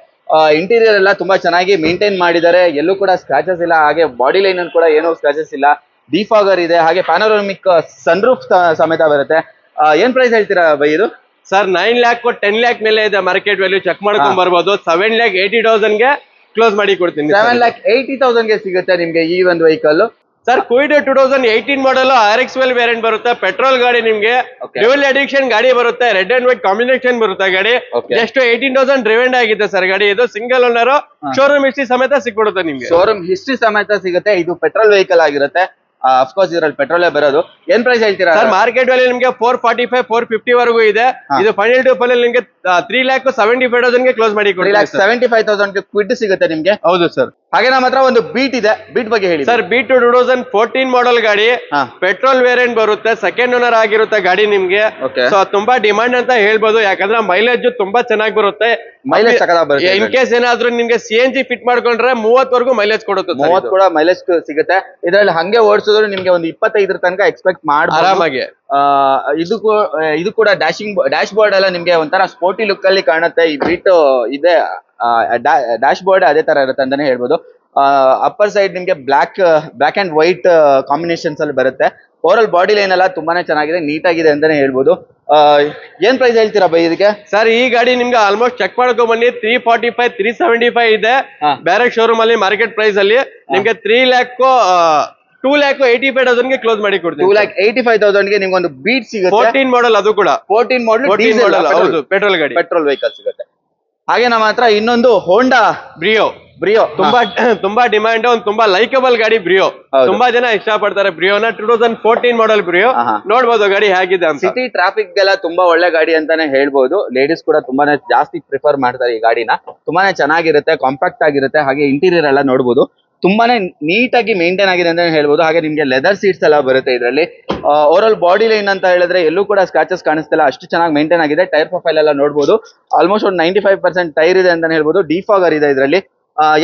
ಇಂಟೀರಿಯರ್ ಎಲ್ಲ ತುಂಬಾ ಚೆನ್ನಾಗಿ ಮೇಂಟೈನ್ ಮಾಡಿದ್ದಾರೆ, ಎಲ್ಲೂ ಕೂಡ ಸ್ಕ್ರಾಚಸ್ ಇಲ್ಲ. ಹಾಗೆ ಬಾಡಿ ಲೈನ್ ಅಲ್ಲಿ ಕೂಡ ಏನೂ ಸ್ಕ್ರಾಚಸ್ ಇಲ್ಲ. ಡಿಫಾಗರ್ ಇದೆ, ಹಾಗೆ ಪ್ಯಾನೋರಾಮಿಕ್ ಸನ್ ರೂಫ್ ಸಮೇತ ಬರುತ್ತೆ. ಏನ್ ಪ್ರೈಸ್ ಹೇಳ್ತೀರಾ ಬೈ ಇದು? ಸರ್ 9 lakh 10 lakh ಮೇಲೆ ಇದೆ ಮಾರ್ಕೆಟ್ ವ್ಯಾಲ್ಯೂ, ಚೆಕ್ ಮಾಡ್ಕೊಂಡ್ ಬರ್ಬೋದು. 7,80,000 ಗೆ ಕ್ಲೋಸ್ ಮಾಡಿ ಕೊಡ್ತೀನಿ. 7,80,000 ಗೆ ಸಿಗುತ್ತೆ ನಿಮ್ಗೆ ಈ ಒಂದು ವೆಹಿಕಲ್. ಸರ್ ಕ್ವಿಡ್ 2018 ಮಾಡಲ್ RX12 ವೇರಿಯಂಟ್ ಬರುತ್ತೆ. ಪೆಟ್ರೋಲ್ ಗಾಡಿ ನಿಮ್ಗೆ ಡ್ಯೂಯಲ್ ಎಡಿಕ್ಷನ್ ಗಾಡಿ ಬರುತ್ತೆ, ರೆಡ್ ಅಂಡ್ ವೈಟ್ ಕಾಂಬಿನೇಷನ್ ಬರುತ್ತೆ ಗಾಡಿ. ಜಸ್ಟ್ 18,000 ಡ್ರಿವೆಂಡ್ ಆಗಿದೆ ಸರ್ ಗಾಡಿ. ಇದು ಸಿಂಗಲ್ ಓನರ್, ಶೋರೂಮ್ ಹಿಸ್ಟ್ರಿ ಸಮೇತ ಸಿಕ್ಬಿಡುತ್ತೆ ನಿಮ್ಗೆ. ಶೋರೂಮ್ ಹಿಸ್ಟ್ರಿ ಸಮೇತ ಸಿಗುತ್ತೆ. ಇದು ಪೆಟ್ರೋಲ್ ವೆಹಿಕಲ್ ಆಗಿರುತ್ತೆ. ಅಫ್ಕೋರ್ಸ್ ಇದ್ರಲ್ಲಿ ಪೆಟ್ರೋಲೇ ಬರೋದು. ಏನ್ ಪ್ರೈಸ್ ಹೇಳ್ತೀರಾ ಸರ್? ಮಾರ್ಕೆಟ್ ವ್ಯಾಲ್ಯೂ ನಿಮ್ಗೆ 445 450 ವರೆಗೂ ಇದೆ. ಇದು ಫೈನಲ್ ಟು ಫೈನಲ್ ನಿಮ್ಗೆ 3,75,000 ಗೆ ಕ್ಲೋಸ್ ಮಾಡಿ 3,75,000 ಗೆ ಕ್ವಿಡ್ ಸಿಗುತ್ತೆ ನಿಮ್ಗೆ. ಹೌದು ಸರ್. ಹಾಗೆ ನಮ್ಮ ಹತ್ರ ಒಂದು ಬೀಟ್ ಇದೆ, ಬೀಟ್ ಬಗ್ಗೆ ಹೇಳಿ ಸರ್. ಬೀಟ್ 2014 ಮಾಡಲ್ ಗಾಡಿ, ಪೆಟ್ರೋಲ್ ವೇರಿಯಂಟ್ ಬರುತ್ತೆ, ಸೆಕೆಂಡ್ ಓನರ್ ಆಗಿರುತ್ತೆ ಗಾಡಿ ನಿಮ್ಗೆ. ಸೊ ತುಂಬಾ ಡಿಮಾಂಡ್ ಅಂತ ಹೇಳ್ಬೋದು, ಯಾಕಂದ್ರೆ ಮೈಲೇಜ್ ತುಂಬಾ ಚೆನ್ನಾಗಿ ಬರುತ್ತೆ. ಮೈಲೇಜ್ ಬರುತ್ತೆ. ಇನ್ ಕೇಸ್ ಏನಾದ್ರೂ ನಿಮ್ಗೆ CNG ಫಿಟ್ ಮಾಡ್ಕೊಂಡ್ರೆ 30 ವರೆಗೂ ಮೈಲೇಜ್ ಕೊಡುತ್ತೆ. 30 ಕೂಡ ಮೈಲೇಜ್ ಸಿಗುತ್ತೆ. ಇದರಲ್ಲಿ ಹಂಗೆ ಓಡಿಸಿದ್ರು ನಿಮ್ಗೆ ಒಂದು 25 ತನಕ ಎಕ್ಸ್ಪೆಕ್ಟ್ ಮಾಡಬಹುದು ಆರಾಮಾಗಿ. ಇದು ಕೂಡ ಡ್ಯಾಶ್ ಬೋರ್ಡ್ ಎಲ್ಲ ನಿಮ್ಗೆ ಒಂಥರ ಸ್ಪೋರ್ಟಿ ಲುಕ್ ಅಲ್ಲಿ ಕಾಣುತ್ತೆ. ಈ ಬೀಟ್ ಇದೆ, ಡ್ಯಾಶ್ ಬೋರ್ಡ್ ಅದೇ ತರ ಇರುತ್ತೆ ಅಂತಾನೆ ಹೇಳ್ಬೋದು. ಅಪ್ಪರ್ ಸೈಡ್ ನಿಮ್ಗೆ ಬ್ಲಾಕ್ ಅಂಡ್ ವೈಟ್ ಕಾಂಬಿನೇಷನ್ಸ್ ಅಲ್ಲಿ ಬರುತ್ತೆ. ಓವರ್ ಬಾಡಿ ಲೈನ್ ಎಲ್ಲ ತುಂಬಾನೇ ಚೆನ್ನಾಗಿದೆ, ನೀಟ್ ಆಗಿದೆ ಅಂತಾನೆ ಹೇಳ್ಬೋದು. ಏನ್ ಪ್ರೈಸ್ ಹೇಳ್ತೀರಾ ಬೈ ಇದಕ್ಕೆ? ಸರ್ ಈ ಗಾಡಿ ನಿಮ್ಗೆ ಆಲ್ಮೋಸ್ಟ್ ಚೆಕ್ ಮಾಡ್ಕೊಂಡ್ ಬನ್ನಿ, 345 375 ಇದೆ ಬೇರೆ ಶೋರೂಮ್ ಅಲ್ಲಿ. ಮಾರ್ಕೆಟ್ ಪ್ರೈಸ್ ಅಲ್ಲಿ ನಿಮ್ಗೆ 2,85,000 ಗೆ ಕ್ಲೋಸ್ ಮಾಡಿ ಕೊಡ್ತೀವಿ. 2,85,000 ಗೆ ನಿಮ್ಗೆ ಒಂದು ಬೀಟ್ ಸಿಗುತ್ತೆ. 14 ಮಾಡಲ್, ಅದು ಕೂಡ 14 ಮಾಡಲ್ ಹೌದು, ಪೆಟ್ರೋಲ್ ಗಾಡಿ, ಪೆಟ್ರೋಲ್ ವೆಹಿಕಲ್ ಸಿಗುತ್ತೆ. ಹಾಗೆ ನಮ್ಮ ಹತ್ರ ಇನ್ನೊಂದು ಹೋಂಡಾ ಬ್ರಿಯೋ ತುಂಬಾ ಡಿಮ್ಯಾಂಡ್, ಒಂದು ತುಂಬಾ ಲೈಕಬಲ್ ಗಾಡಿ ಬ್ರಿಯೋ. ತುಂಬಾ ಜನ ಇಷ್ಟ ಪಡ್ತಾರೆ ಬ್ರಿಯೋನ. 2014 ಮಾಡಲ್ ಬ್ರಿಯೋ ನೋಡ್ಬೋದು ಗಾಡಿ ಹೇಗಿದೆ ಅಂತ. ಸಿಟಿ ಟ್ರಾಫಿಕ್ ಗೆಲ್ಲ ತುಂಬಾ ಒಳ್ಳೆ ಗಾಡಿ ಅಂತಾನೆ ಹೇಳ್ಬೋದು. ಲೇಡೀಸ್ ಕೂಡ ತುಂಬಾನೇ ಜಾಸ್ತಿ ಪ್ರಿಫರ್ ಮಾಡ್ತಾರೆ ಈ ಗಾಡಿನ. ತುಂಬಾನೇ ಚೆನ್ನಾಗಿರುತ್ತೆ, ಕಾಂಪ್ಯಾಕ್ಟ್ ಆಗಿರುತ್ತೆ. ಹಾಗೆ ಇಂಟೀರಿಯರ್ ಎಲ್ಲ ನೋಡ್ಬೋದು, ತುಂಬಾನೇ ನೀಟ್ ಆಗಿ ಮೇಂಟೈನ್ ಆಗಿದೆ ಅಂತ ಹೇಳ್ಬೋದು. ಹಾಗೆ ನಿಮ್ಗೆ ಲೆದರ್ ಸೀಟ್ಸ್ ಎಲ್ಲ ಬರುತ್ತೆ ಇದರಲ್ಲಿ. ಓವರ್ ಬಾಡಿ ಲೈನ್ ಅಂತ ಹೇಳಿದ್ರೆ ಎಲ್ಲೂ ಕೂಡ ಸ್ಕ್ರಾಚಸ್ ಕಾಣಿಸ್ತಿಲ್ಲ, ಅಷ್ಟು ಚೆನ್ನಾಗಿ ಮೇಂಟೈನ್ ಆಗಿದೆ. ಟೈರ್ ಪ್ರೊಫೈಲ್ ಎಲ್ಲ ನೋಡ್ಬೋದು, ಆಲ್ಮೋಸ್ಟ್ ಒಂದು 95% ಟೈರ್ ಇದೆ ಅಂತಾನೆ ಹೇಳ್ಬೋದು. ಡಿಫಾಗರ್ ಇದೆ ಇದರಲ್ಲಿ.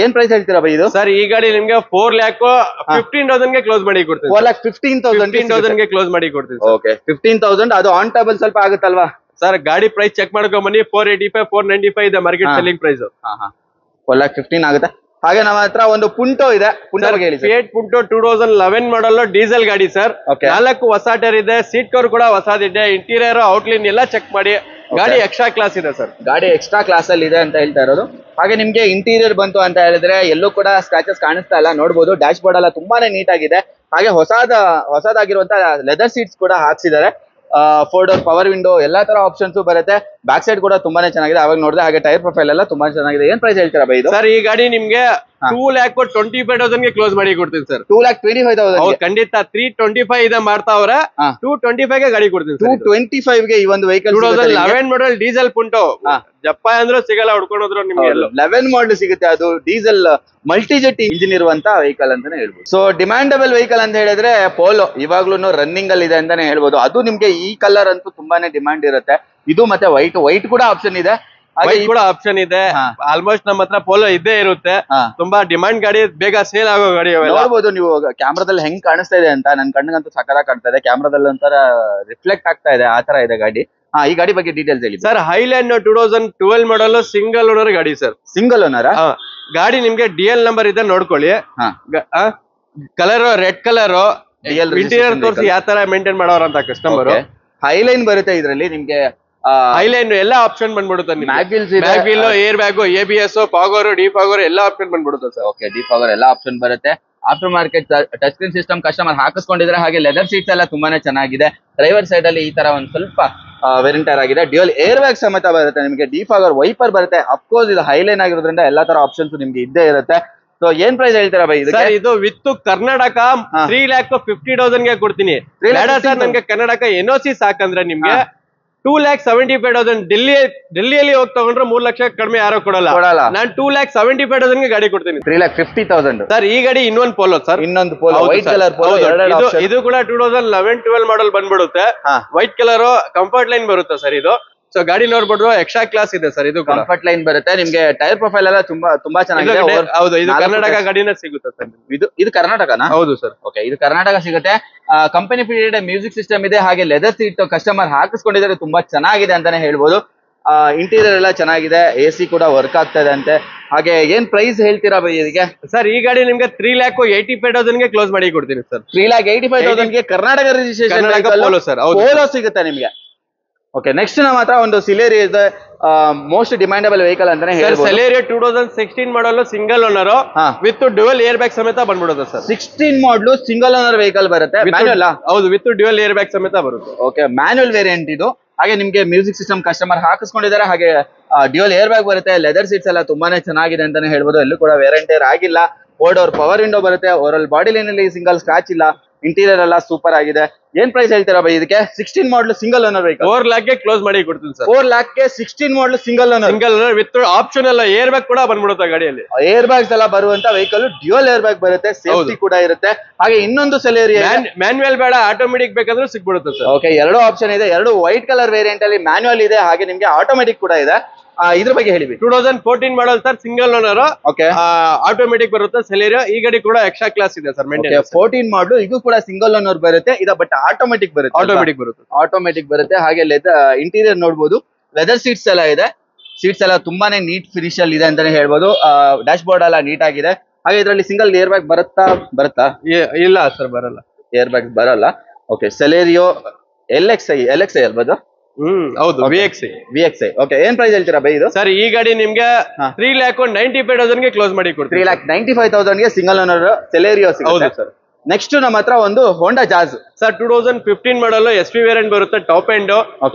ಏನ್ ಪ್ರೈಸ್ ಹೇಳ್ತೀರಾ ಬೈ ಇದು? ಸರ್ ಈ ಗಾಡಿ ನಿಮ್ಗೆ 4,15,000 ಗೆ ಕ್ಲೋಸ್ ಮಾಡಿ ಕೊಡ್ತೀವಿ. 4,15,000 ಗೆ ಕ್ಲೋಸ್ ಮಾಡಿ ಕೊಡ್ತೀವಿ. ಓಕೆ, 15,000 ಅದು ಆನ್ ಟೇಬಲ್ ಸ್ವಲ್ಪ ಆಗುತ್ತಲ್ವಾ ಸರ್? ಗಾಡಿ ಪ್ರೈಸ್ ಚೆಕ್ ಮಾಡ್ಕೊಂಡ್ ಬನ್ನಿ. 485 495 ಇದೆ ಮಾರ್ಕೆಟ್ ಸೆಲ್ಲಿಂಗ್ ಪ್ರೈಸ್. 4,15,000 ಆಗುತ್ತೆ. ಹಾಗೆ ನಮ್ಮ ಹತ್ರ ಒಂದು ಪುಂಟೋ ಇದೆ. ಪುಂಟೋ ಹೇಳಿ. ಫಿಯಟ್ ಪುಂಟೋ 2011 ಮಾಡಲ್ ಡೀಸೆಲ್ ಗಾಡಿ ಸರ್. 4 ಹೊಸ ಟೈರ್ ಇದೆ, ಸೀಟ್ ಕವರ್ ಕೂಡ ಹೊಸದಿದೆ. ಇಂಟೀರಿಯರ್ ಔಟ್ಲೈನ್ ಎಲ್ಲ ಚೆಕ್ ಮಾಡಿ. ಗಾಡಿ ಎಕ್ಸ್ಟ್ರಾ ಕ್ಲಾಸ್ ಇದೆ ಸರ್. ಗಾಡಿ ಎಕ್ಸ್ಟ್ರಾ ಕ್ಲಾಸ್ ಅಲ್ಲಿ ಇದೆ ಅಂತ ಹೇಳ್ತಾ ಇರೋದು. ಹಾಗೆ ನಿಮ್ಗೆ ಇಂಟೀರಿಯರ್ ಬಂತು ಅಂತ ಹೇಳಿದ್ರೆ ಎಲ್ಲೂ ಕೂಡ ಸ್ಕ್ರಾಚಸ್ ಕಾಣಿಸ್ತಾ ಇಲ್ಲ, ನೋಡ್ಬೋದು. ಡ್ಯಾಶ್ ಬೋರ್ಡ್ ಎಲ್ಲ ತುಂಬಾನೇ ನೀಟ್ ಆಗಿದೆ. ಹಾಗೆ ಹೊಸದಾಗಿರುವಂತ ಲೆದರ್ ಸೀಟ್ಸ್ ಕೂಡ ಹಾಕ್ಸಿದ್ದಾರೆ. 4 ಡೋರ್ ಪವರ್ ವಿಂಡೋ ಎಲ್ಲಾ ತರ ಆಪ್ಷನ್ಸ್ ಬರುತ್ತೆ. ಬ್ಯಾಕ್ ಸೈಡ್ ಕೂಡ ತುಂಬಾನೇ ಚೆನ್ನಾಗಿದೆ, ಅವಾಗ ನೋಡಿದೆ. ಹಾಗೆ ಟೈರ್ ಪ್ರೊಫೈಲ್ ಎಲ್ಲ ತುಂಬಾ ಚೆನ್ನಾಗಿದೆ. ಏನ್ ಪ್ರೈಸ್ ಹೇಳ್ತೀರಾ ಬೈ ಇದು? ಸರ್ ಈ ಗಾಡಿ ನಿಮ್ಗೆ 2,25,000 ಗೆ ಕ್ಲೋಸ್ ಮಾಡಿ ಕೊಡ್ತೀನಿ ಸರ್. 2,25,000 ಖಂಡಿತ. 325 ಇದೆ ಮಾಡ್ತಾವ್ರೆ, 225 ಗೆ ಗಾಡಿ ಕೊಡ್ತೀನಿ. 225 ಗೆ ಈ ಒಂದು ವೆಹಿಕಲ್ 2011 ಮಾಡಲ್ ಡೀಸೆಲ್ ಪುಂಟೋ. ಜಪ್ಪ ಅಂದ್ರೂ ಸಿಗಲ್ಲ, ಹುಡ್ಕೊಂಡ್ರು ನಿಮ್ಗೆ. 11 ಮಾಡಲ್ ಸಿಗುತ್ತೆ, ಅದು ಡೀಸೆಲ್ ಮಲ್ಟಿಜೆಟ್ ಇಂಜಿನ್ ಇರುವಂತ ವೆಹಿಕಲ್ ಅಂತಾನೆ ಹೇಳ್ಬೋದು. ಸೊ ಡಿಮ್ಯಾಂಡಬಲ್ ವೆಹಿಕಲ್ ಅಂತ ಹೇಳಿದ್ರೆ ಪೋಲೋ ಇವಾಗ್ಲೂ ರನ್ನಿಂಗ್ ಅಲ್ಲಿ ಇದೆ ಅಂತಾನೆ ಹೇಳ್ಬೋದು. ಅದು ನಿಮ್ಗೆ ಈ ಕಲರ್ ಅಂತೂ ತುಂಬಾನೇ ಡಿಮ್ಯಾಂಡ್ ಇರುತ್ತೆ. ಇದು ಮತ್ತೆ ವೈಟ್ ಕೂಡ ಆಪ್ಷನ್ ಇದೆ. ಕೂಡ ಆಪ್ಷನ್ ಇದೆ. ಆಲ್ಮೋಸ್ಟ್ ನಮ್ಮ ಹತ್ರ ಪೋಲೋ ಇದ್ದೇ ಇರುತ್ತೆ. ತುಂಬಾ ಡಿಮ್ಯಾಂಡ್ ಗಾಡಿ, ಬೇಗ ಸೇಲ್ ಆಗೋ ಗಾಡಿ. ನೋಡ್ಬೋದು ನೀವು ಕ್ಯಾಮ್ರಾದಲ್ಲಿ ಹೆಂಗ್ ಕಾಣಿಸ್ತಾ ಇದೆ ಅಂತ. ನನ್ ಕಣ್ಣಿಗಂತೂ ಸಕತ್ತಾಗಿ ಕಾಣ್ತಾ ಇದೆ, ಕ್ಯಾಮ್ರಾದಲ್ಲಿ ಒಂಥರ ರಿಫ್ಲೆಕ್ಟ್ ಆಗ್ತಾ ಇದೆ, ಆ ತರ ಇದೆ ಗಾಡಿ. ಈ ಗಾಡಿ ಬಗ್ಗೆ ಡೀಟೇಲ್ಸ್ ಹೇಳಿ sir. Highland 2012 model single owner ಗಾಡಿ ಸರ್. ಸಿಂಗಲ್ ಓನರ್ ಗಾಡಿ ನಿಮ್ಗೆ DL ನಂಬರ್ ಇದೆ, ನೋಡ್ಕೊಳ್ಳಿ. Colour red colour. ಇಂಟೀರಿಯರ್ ತೋರಿಸಿ ಯಾವ ತರ ಮೇಂಟೈನ್ ಮಾಡೋರ ಅಂತ ಕಸ್ಟಮರ್. ಹೈಲೈನ್ ಬರುತ್ತೆ ಇದರಲ್ಲಿ ನಿಮ್ಗೆ. ಐಲೈನ್ ಎಲ್ಲ ಆಪ್ಷನ್ ಬಂದ್ಬಿಡುತ್ತೆ mag wheels mag wheel, air bag, ABS, fogger, defogger ಎಲ್ಲ ಆಪ್ಷನ್ ಬಂದ್ಬಿಡುತ್ತೆ ಸರ್. ಓಕೆ, ಡಿಫಾಗರ್ ಎಲ್ಲ ಆಪ್ಷನ್ ಬರುತ್ತೆ. After market touch screen system customer ಹಾಕಿಸ್ಕೊಂಡಿದ್ರೆ. ಹಾಗೆ ಲೆದರ್ ಸೀಟ್ಸ್ ಎಲ್ಲ ತುಂಬಾನೇ ಚೆನ್ನಾಗಿದೆ. ಡ್ರೈವರ್ ಸೈಡ್ ಅಲ್ಲಿ ಈ ತರ ಒಂದ್ ಸ್ವಲ್ಪ ವೆರಿಂಟರ್ ಆಗಿದೆ. ಡ್ಯೂಯಲ್ ಏರ್ ಬ್ಯಾಗ್ ಸಮೇತ ಬರುತ್ತೆ ನಿಮಗೆ. ಡಿಫಾಗರ್ ವೈಪರ್ ಬರುತ್ತೆ. ಅಫ್ಕೋರ್ಸ್ ಇದು ಹೈಲೈನ್ ಆಗಿರೋದ್ರಿಂದ ಎಲ್ಲಾ ತರ ಆಪ್ಷನ್ಸ್ ನಿಮ್ಗೆ ಇದ್ದೇ ಇರುತ್ತೆ. ಸೊ ಏನ್ ಪ್ರೈಸ್ ಹೇಳ್ತೀರಾ ಬೈ ಸರ್? ಇದು ವಿತ್ ಕರ್ನಾಟಕ 3,50,000 ಗೆ ಕೊಡ್ತೀನಿ. ಬೇಡ ಸರ್, ನಂಗೆ ಕರ್ನಾಟಕ NOC ಸಾಕಂದ್ರೆ ನಿಮ್ಗೆ 2,75,000. ಡೆಲ್ಲಿಯಲ್ಲಿ ಹೋಗಿ ತಗೊಂಡ್ರೆ 3 ಲಕ್ಷ ಕಡಿಮೆ ಯಾರೋ ಕೊಡಲ್ಲ. ನಾನು 2,75,000 ಗೆ ಗಾಡಿ ಕೊಡ್ತೀನಿ. 3,50,000 ಸರ್. ಈ ಗಾಡಿ ಇನ್ನೊಂದು ಪೋಲೋ ಸರ್, ಇನ್ನೊಂದು ಪೋಲೋ ವೈಟ್ ಕಲರ್ ಪೋಲೋ. ಇದು ಕೂಡ 2011-12 ಮಾಡಲ್ ಬಂದ್ಬಿಡುತ್ತೆ. ವೈಟ್ ಕಲರ್ ಕಂಫರ್ಟ್ ಲೈನ್ ಬರುತ್ತೆ ಸರ್ ಇದು. ಸೊ ಗಾಡಿ ನೋಡ್ಬೋದು, ಎಕ್ಸ್ಟ್ರಾ ಕ್ಲಾಸ್ ಇದೆ ಸರ್. ಇದು ಕಂಫರ್ಟ್ ಲೈನ್ ಬರುತ್ತೆ ನಿಮ್ಗೆ. ಟೈರ್ ಪ್ರೊಫೈಲ್ ಎಲ್ಲ ತುಂಬಾ ಚೆನ್ನಾಗಿದೆ. ಹೌದು, ಇದು ಕರ್ನಾಟಕ ಗಾಡಿನ ಸಿಗುತ್ತೆ ಸರ್. ಇದು ಕರ್ನಾಟಕನಾ? ಹೌದು ಸರ್. ಓಕೆ, ಇದು ಕರ್ನಾಟಕ ಸಿಗುತ್ತೆ. ಕಂಪನಿ ಫಿಟೆಡ್ ಮ್ಯೂಸಿಕ್ ಸಿಸ್ಟಮ್ ಇದೆ. ಹಾಗೆ ಲೆದರ್ ಸೀಟ್ ಕಸ್ಟಮರ್ ಹಾಕಿಸ್ಕೊಂಡಿದ್ದಾರೆ. ತುಂಬಾ ಚೆನ್ನಾಗಿದೆ ಅಂತಾನೆ ಹೇಳ್ಬೋದು. ಇಂಟೀರಿಯರ್ ಎಲ್ಲ ಚೆನ್ನಾಗಿದೆ. AC ಕೂಡ ವರ್ಕ್ ಆಗ್ತಾ ಇದೆ ಅಂತೆ. ಹಾಗೆ ಏನ್ ಪ್ರೈಸ್ ಹೇಳ್ತೀರಾ ಬೈ ಇದಕ್ಕೆ? ಸರ್ ಈ ಗಾಡಿ ನಿಮ್ಗೆ 3,85,000 ಗೆ ಕ್ಲೋಸ್ ಮಾಡಿ ಕೊಡ್ತೀನಿ ಸರ್. 3,85,000 ಗೆ ಕರ್ನಾಟಕ ರಿಜಿಸ್ಟ್ರೇಷನ್ ಸರ್. ಪೋಲೋ ಸಿಗುತ್ತೆ ನಿಮ್ಗೆ. ಓಕೆ, ನೆಕ್ಸ್ಟ್ ನಮ್ಮ ಹತ್ರ ಒಂದು ಸಿಲೇರಿ ಇದೆ. ಮೋಸ್ಟ್ ಡಿಮ್ಯಾಂಡಬಲ್ ವೆಹಿಕಲ್ ಅಂತಾನೆ ಹೇಳ್ಬೋದು. Celerio 2016 model, single owner with dual air bag ಸಮೇತ ಬಂದ್ಬಿಡುತ್ತೆ ಸರ್. 16 ಮಾಡಲು ಸಿಂಗಲ್ ಓನರ್ ವೆಹಿಕಲ್ ಬರುತ್ತೆ. ಮ್ಯಾನ್ಯುಯಲ್? ಹೌದು, ವಿತ್ ಡ್ಯುಯಲ್ ಏರ್ ಬ್ಯಾಗ್ ಸಮೇತ ಬರುತ್ತೆ. ಓಕೆ, ಮ್ಯಾನ್ಯುಯಲ್ ವೇರಿಯಂಟ್ ಇದು. ಹಾಗೆ ನಿಮ್ಗೆ ಮ್ಯೂಸಿಕ್ ಸಿಸ್ಟಮ್ ಕಸ್ಟಮರ್ ಹಾಕಿಸ್ಕೊಂಡಿದ್ದಾರೆ. ಹಾಗೆ ಡ್ಯುಯಲ್ ಏರ್ ಬ್ಯಾಗ್ ಬರುತ್ತೆ. ಲೆದರ್ ಸೀಟ್ಸ್ ಎಲ್ಲ ತುಂಬಾನೇ ಚೆನ್ನಾಗಿದೆ ಅಂತಾನೆ ಹೇಳ್ಬೋದು. ಎಲ್ಲೂ ಕೂಡ ವೇರಿಯಂಟೇರ್ ಆಗಿಲ್ಲ. 4 ಡೋರ್ ಪವರ್ ವಿಂಡೋ ಬರುತ್ತೆ. ಓವರ್ ಬಾಡಿ ಲೈನ್ ಅಲ್ಲಿ ಸಿಂಗಲ್ ಸ್ಕ್ರಾಚ್ ಇಲ್ಲ. ಇಂಟೀರಿಯರ್ ಎಲ್ಲ ಸೂಪರ್ ಆಗಿದೆ. ಏನ್ ಪ್ರೈಸ್ ಹೇಳ್ತೀರಾ ಬೈ ಇದಕ್ಕೆ? 16 ಮಾಡಲ್ ಸಿಂಗಲ್ ಓನರ್ ವೆಹಿಕಲ್ 4 lakh ಗೆ ಕ್ಲೋಸ್ ಮಾಡಿ ಕೊಡ್ತೀನಿ ಸರ್. 4 lakh ಗೆ 16 ಮಾಡಲ್ ಸಿಂಗಲ್ ಓನರ್ ವಿತ್ ಆಪ್ಷನ್ ಎಲ್ಲ ಏರ್ ಬ್ಯಾಗ್ ಕೂಡ ಬಂದ್ಬಿಡುತ್ತೆ ಗಾಡಿಯಲ್ಲಿ. ಏರ್ ಬ್ಯಾಗ್ಸ್ ಎಲ್ಲ ಬರುವಂತ ವೆಹಿಕಲ್. ಡ್ಯುಯಲ್ ಏರ್ ಬ್ಯಾಗ್ ಬರುತ್ತೆ. ಸೇಫ್ಟಿ ಕೂಡ ಇರುತ್ತೆ. ಹಾಗೆ ಇನ್ನೊಂದು ಸೆಲೆರಿಯೋ ಮ್ಯಾನ್ಯುಯಲ್ ಬೇಡ, ಆಟೋಮೆಟಿಕ್ ಬೇಕಾದ್ರೂ ಸಿಕ್ಬಿಡುತ್ತೆ ಸರ್. ಓಕೆ, ಎರಡು ಆಪ್ಷನ್ ಇದೆ. ಎರಡು ವೈಟ್ ಕಲರ್ ವೇರಿಯಂಟ್ ಅಲ್ಲಿ ಮ್ಯಾನ್ಯುಯಲ್ ಇದೆ. ಹಾಗೆ ನಿಮ್ಗೆ ಆಟೋಮೆಟಿಕ್ ಕೂಡ ಇದೆ. ಇದ್ರ ಬಗ್ಗೆ ಹೇಳಿ. 2014 model sir, single owner. Okay, automatic ಬರುತ್ತೆ ಸೆಲೆರಿಯೋ. ಈ ಗಾಡಿ ಕೂಡ ಎಕ್ಸ್ಟ್ರಾ ಕ್ಲಾಸ್ ಇದೆ ಸರ್. 14 ಮಾಡಲು. ಇದು ಕೂಡ ಸಿಂಗಲ್ ಓನರ್ ಬರುತ್ತೆ. ಇದು ಬಟ್ ಆಟೋಮೆಟಿಕ್ ಬರುತ್ತೆ. ಆಟೋಮೆಟಿಕ್ ಬರುತ್ತೆ. ಹಾಗೆ ಇಂಟೀರಿಯರ್ ನೋಡ್ಬೋದು. ಲೆದರ್ ಸೀಟ್ಸ್ ಎಲ್ಲ ಇದೆ. ಸೀಟ್ಸ್ ಎಲ್ಲ ತುಂಬಾನೇ ನೀಟ್ ಫಿನಿಶ್ ಅಲ್ಲಿ ಇದೆ ಅಂತಾನೆ ಹೇಳ್ಬೋದು. ಡ್ಯಾಶ್ ಬೋರ್ಡ್ ಎಲ್ಲ ನೀಟ್ ಆಗಿದೆ. ಹಾಗೆ ಇದರಲ್ಲಿ ಸಿಂಗಲ್ ಏರ್ ಬ್ಯಾಗ್ ಬರುತ್ತಾ? ಇಲ್ಲ ಸರ್, ಬರಲ್ಲ. ಏರ್ ಬ್ಯಾಗ್ ಬರಲ್ಲ. ಓಕೆ, ಸೆಲೆರಿಯೋ LXi ಇರ್ಬೋದು. ಹೌದು, VXi. ಓಕೆ, ಏನ್ ಪ್ರೈಸ್ ಹೇಳ್ತೀರಾ ಬೈ ಇದು? ಸರ್ ಈ ಗಾಡಿ ನಿಮ್ಗೆ 3,95,000 ಗೆ ಕ್ಲೋಸ್ ಮಾಡಿ ಕೊಡ್ತೀವಿ. 3,95,000 ಗೆ ಸಿಂಗಲ್ ಓನರ್ ಸೆಲೆರಿಯೋ ಸಿಗುತ್ತೆ. ಹೌದು ಸರ್. ನೆಕ್ಸ್ಟ್ ನಮ್ಮ ಹತ್ರ ಒಂದು ಹೋಂಡಾ ಜಾಜ್ ಸರ್. 2015 ಮಾಡಲ್, SP ವೇರಿಯಂಟ್ ಬರುತ್ತೆ. Top end,